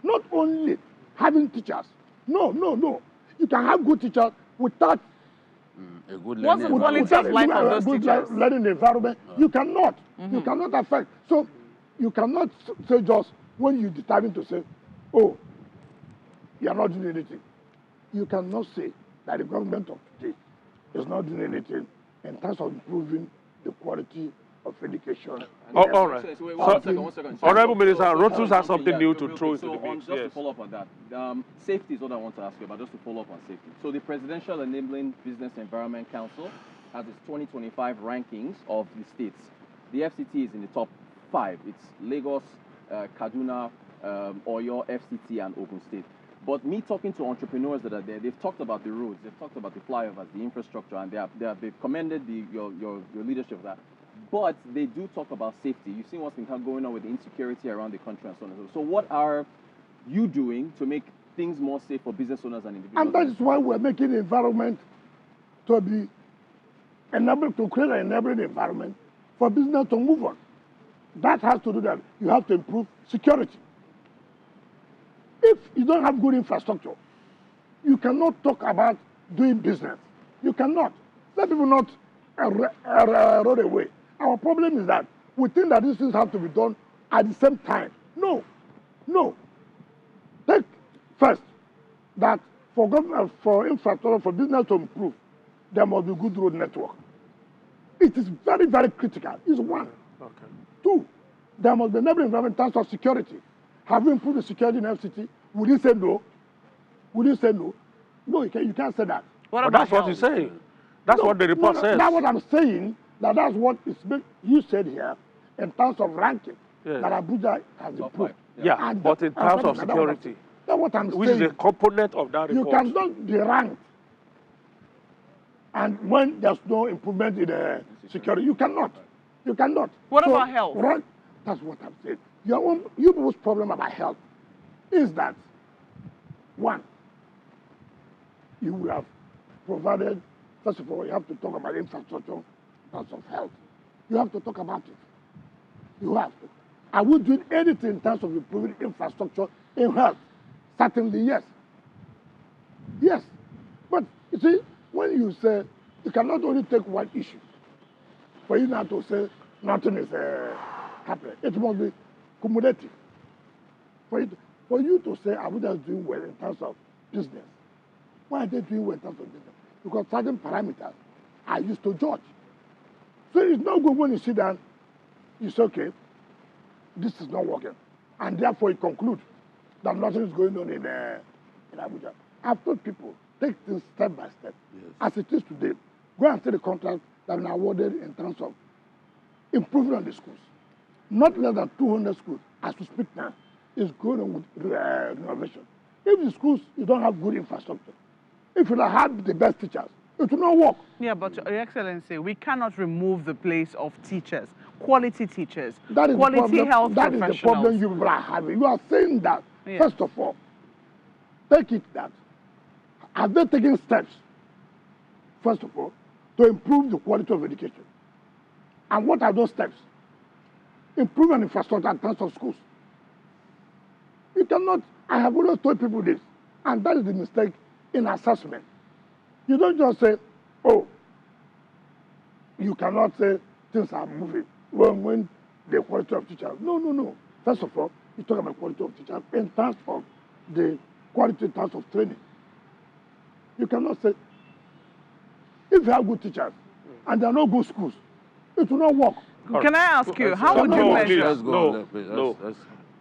Not only having teachers, No, no, no. You can have good teachers without A good What's the learning quality environment. of life of those good teachers? learning environment. You cannot. You cannot affect. So you cannot say just when you determine to say, oh, you are not doing anything. You cannot say that the government of today is not doing anything in terms of improving the quality of education. All right. So, wait, one second. Honorable Minister, Rotus has something, something new real to throw quick. into the So, mix. just to Yes. follow up on that, safety is what I want to ask you about, just to follow up on safety. So the Presidential Enabling Business Environment Council has its 2025 rankings of the states. The FCT is in the top 5. It's Lagos, Kaduna, Oyo, FCT, and Ogun State. But me talking to entrepreneurs that are there, they've talked about the roads, they've talked about the flyovers, the infrastructure, and they've commended your leadership of that. But they do talk about safety. You've seen what's been going on with the insecurity around the country and so on and so forth. So what are you doing to make things more safe for business owners and individuals? And that is why we're making the environment to be enabled, to create an enabling environment for business to move on. That has to do that. You have to improve security. If you don't have good infrastructure, you cannot talk about doing business. You cannot. Let people not roll away. Our problem is that we think that these things have to be done at the same time. No, no. Take first that for government, for infrastructure, for business to improve, there must be good road network. It is very, very critical. It's one. Okay. Two, there must be enabling environment in terms of security. Have you improved the security in FCT? Would you say no? Would you say no? No, you can't say that. What But about that's what he's saying. That's what the report says. That's what I'm saying. That's what you said here in terms of ranking. Yes. That Abuja has improved. Yeah, And but in terms of security, that's what I'm which saying. is a component of that You report. cannot be ranked. And when there's no improvement in security, you cannot. You cannot. What about health? Right, that's what I'm saying. You people's problem about health is that, one, you will have provided, first of all, you have to talk about infrastructure in terms of health. You have to talk about it. You have to. Are we doing anything in terms of improving infrastructure in health? Certainly, yes. Yes. But, you see, when you say, you cannot only take one issue for you not to say nothing is happening. It must be cumulative. For you to say Abuja is doing well in terms of business, why are they doing well in terms of business? Because certain parameters are used to judge. So it's not good when you sit down, you say, okay, this is not working. And therefore you conclude that nothing is going on in Abuja. I've told people, take things step by step. Yes. As it is today, go and see the contracts that have been awarded in terms of improving on the schools. Not less than 200 schools, as we speak now, is going on with renovation. If the schools, you don't have good infrastructure, if you don't have the best teachers, it will not work. Yeah, but Your Excellency, we cannot remove the place of teachers, quality teachers, That is quality the problem, health that professionals. is the problem you people are having. You are saying that, Yes. first of all, take it that, have they taken steps, first of all, to improve the quality of education? And what are those steps? Improve an infrastructure in terms of schools. You cannot, I have always told people this, and that is the mistake in assessment. You don't just say, oh, you cannot say things are moving when the quality of teachers. No, no, no. First of all, you talk about quality of teachers in terms of the quality in terms of training. You cannot say, if you have good teachers and there are no good schools, it will not work. Can I ask you, how would you No, measure? Let's go. No, Let's- no. let's-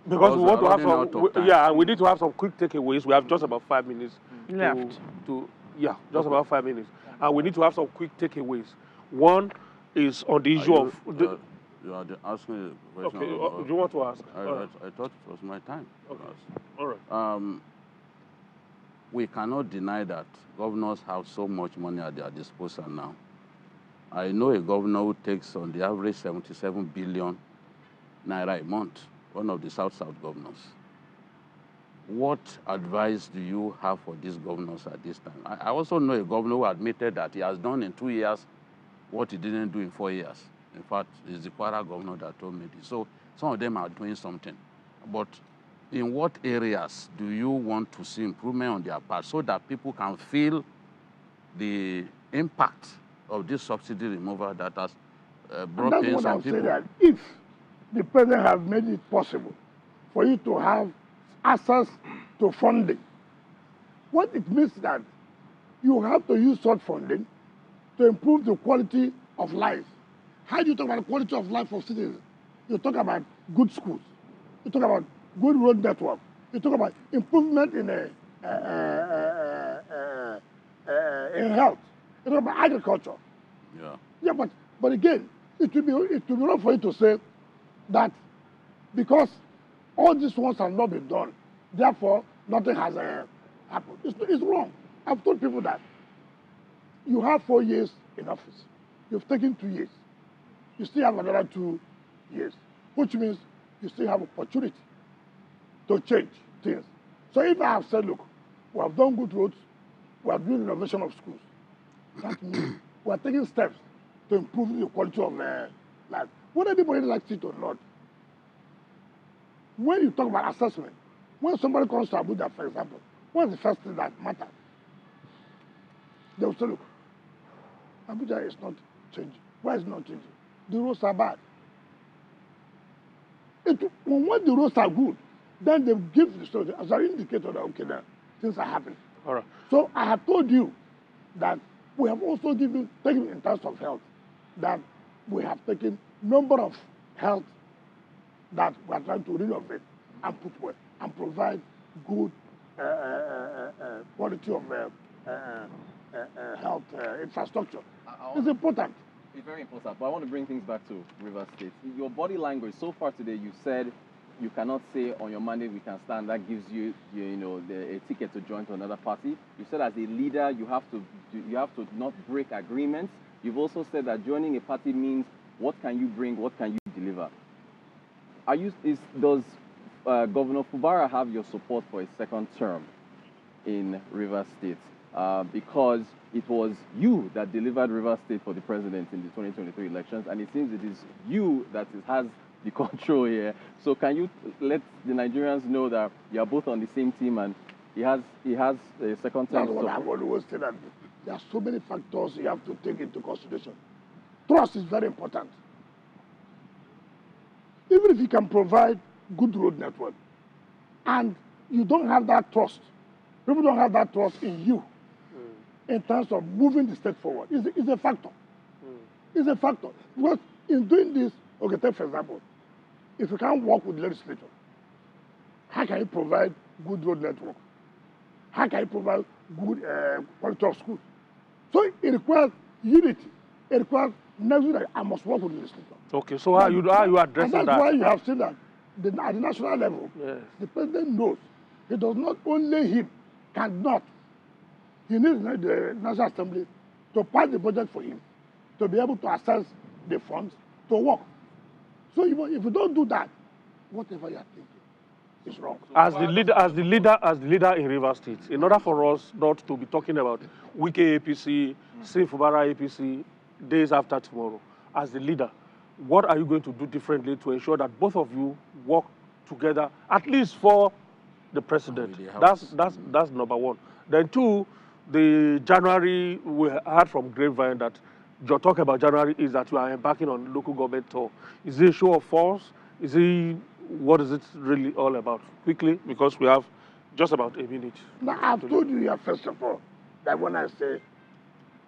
Because we want to have running out of some, time. yeah, and we need to have some quick takeaways. We have just about 5 minutes Left. Just about 5 minutes, and we need to have some quick takeaways. One is on the issue of. You are asking a question. Okay, about- do you want to ask? I thought it was my time. to Okay. ask. All right. We cannot deny that governors have so much money at their disposal now. I know a governor who takes on the average 77 billion naira a month, one of the South-South governors. What advice do you have for these governors at this time? I also know a governor who admitted that he has done in 2 years what he didn't do in 4 years. In fact, it's the Kwara governor that told me this. So some of them are doing something. But In what areas do you want to see improvement on their part so that people can feel the impact of this subsidy removal that has brought in some people? That if the president has made it possible for you to have access to funding, what it means that you have to use such funding to improve the quality of life. How do you talk about the quality of life of citizens? You talk about good schools. You talk about good road network. You talk about improvement in health. You talk about agriculture. Yeah. Yeah, but again, it will be wrong for you to say that because all these ones have not been done, therefore nothing has happened. It's wrong. I've told people that you have 4 years in office. You've taken 2 years. You still have another 2 years, which means you still have opportunity to change things. So if I have said, look, we have done good roads, we are doing renovation of schools, that means we are taking steps to improve the quality of life. Whether anybody likes it or not, when you talk about assessment, when somebody comes to Abuja, for example, what's the first thing that matters? They will say, look, Abuja is not changing. Why is it not changing? The roads are bad. When the roads are good, then they give the story as an indicator that, okay, now things are happening. All right. So I have told you that we have also taken in terms of health, that we have taken number of health that we are trying to renovate and put well and provide good quality of health infrastructure. It's important. It's very important, but I want to bring things back to Rivers State. Your body language so far today, you said you cannot say on your mandate we can stand. That gives you, a ticket to join to another party. You said as a leader you have to not break agreements. You've also said that joining a party means what can you bring, what can you deliver. Does Governor Fubara have your support for a second term in Rivers State? Because it was you that delivered Rivers State for the president in the 2023 elections, and it seems it is you that has the control here. So can you let the Nigerians know that you are both on the same team and he has a second term? That's what I've always said, that there are so many factors you have to take into consideration. Trust is very important. Even if you can provide good road network and you don't have that trust, people don't have that trust in you in terms of moving the state forward, it's a factor. It's a factor. Because in doing this, okay, take for example, if you can't work with the legislature, how can you provide good road network? How can you provide good quality of schools? So it requires unity. It requires never that I must work with the legislature. Okay, so how you addressing that? And that's why you have seen that at the national level, yes, the president knows it does not only him, cannot. He needs the National Assembly to pass the budget for him, to be able to access the funds to work. So if you don't do that, whatever you are thinking is wrong. As the leader in Rivers State, in order for us not to be talking about Wike APC, Fubara APC days after tomorrow, as the leader, what are you going to do differently to ensure that both of you work together, at least for the president? That's number one. Then two, the January, we heard from Grapevine that your talk about January is that you are embarking on local government tour. Is it a show of force? What is it really all about? Quickly, because we have just about a minute. Now, I've told you here, first of all, that when I say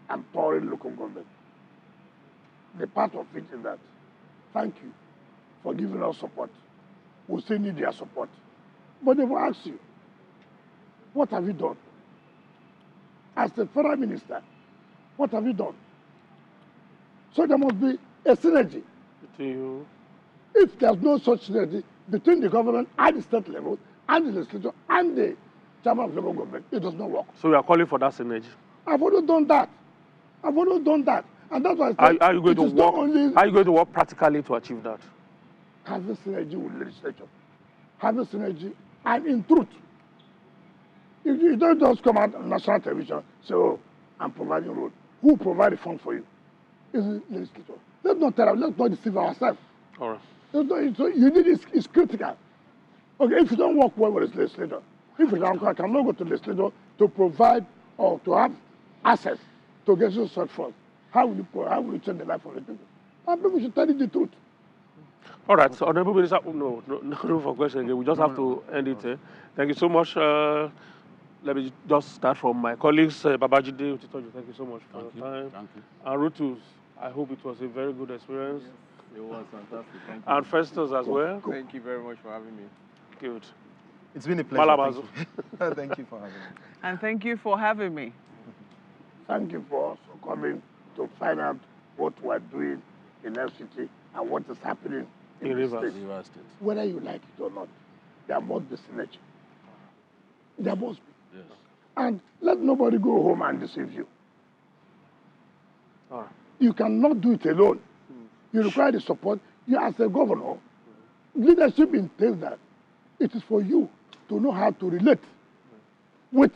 I'm touring local government, the part of it is that, thank you for giving us support. We still need their support. But they will ask you, what have you done? As the federal minister, what have you done? So there must be a synergy. If there's no such synergy between the government at the state level, and the legislature, and the chairman of local government, it does not work. So you are calling for that synergy? I've already done that. And that's why I said, are you going to work practically to achieve that? Having synergy with legislature. Having synergy, and in truth, you don't just come out on national television, say, oh, I'm providing road. Who provide the fund for you? Is the legislature. Let's not deceive ourselves. All right. So you need is critical. Okay, if you don't work well with the legislator, if you don't, I cannot go to the legislator to provide or to have access to get you such funds, how will you change the life of the people? And people should tell you the truth. All right, so Honorable Minister, no room for question again. We just have to end it. Thank you so much. Let me just start from my colleagues. Babajide, thank you so much for your time. Thank you. And Rutus, I hope it was a very good experience. Yes, it was fantastic. Thank you. And Festus as well. Thank you very much for having me. Good. It's been a pleasure. Malamazu. Thank you. Thank you for having me. And thank you for having me. Thank you for also coming to find out what we're doing in FCT and what is happening in the state. Rivers State. Whether you like it or not, there must be synergy. There must be. Yes. And let nobody go home and deceive you. All right. You cannot do it alone. You require the support. You, as a governor, leadership entails that it is for you to know how to relate with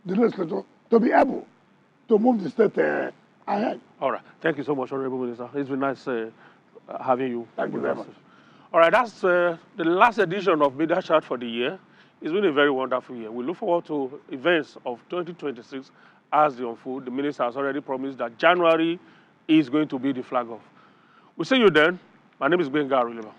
the legislature to be able to move the state ahead. All right. Thank you so much, Honorable Minister. It's been nice having you. Thank you very much. All right, that's the last edition of Media Chat for the year. It's been a very wonderful year. We look forward to events of 2026 as they unfold. The minister has already promised that January is going to be the flag off. We'll see you then. My name is Benga Aruleba.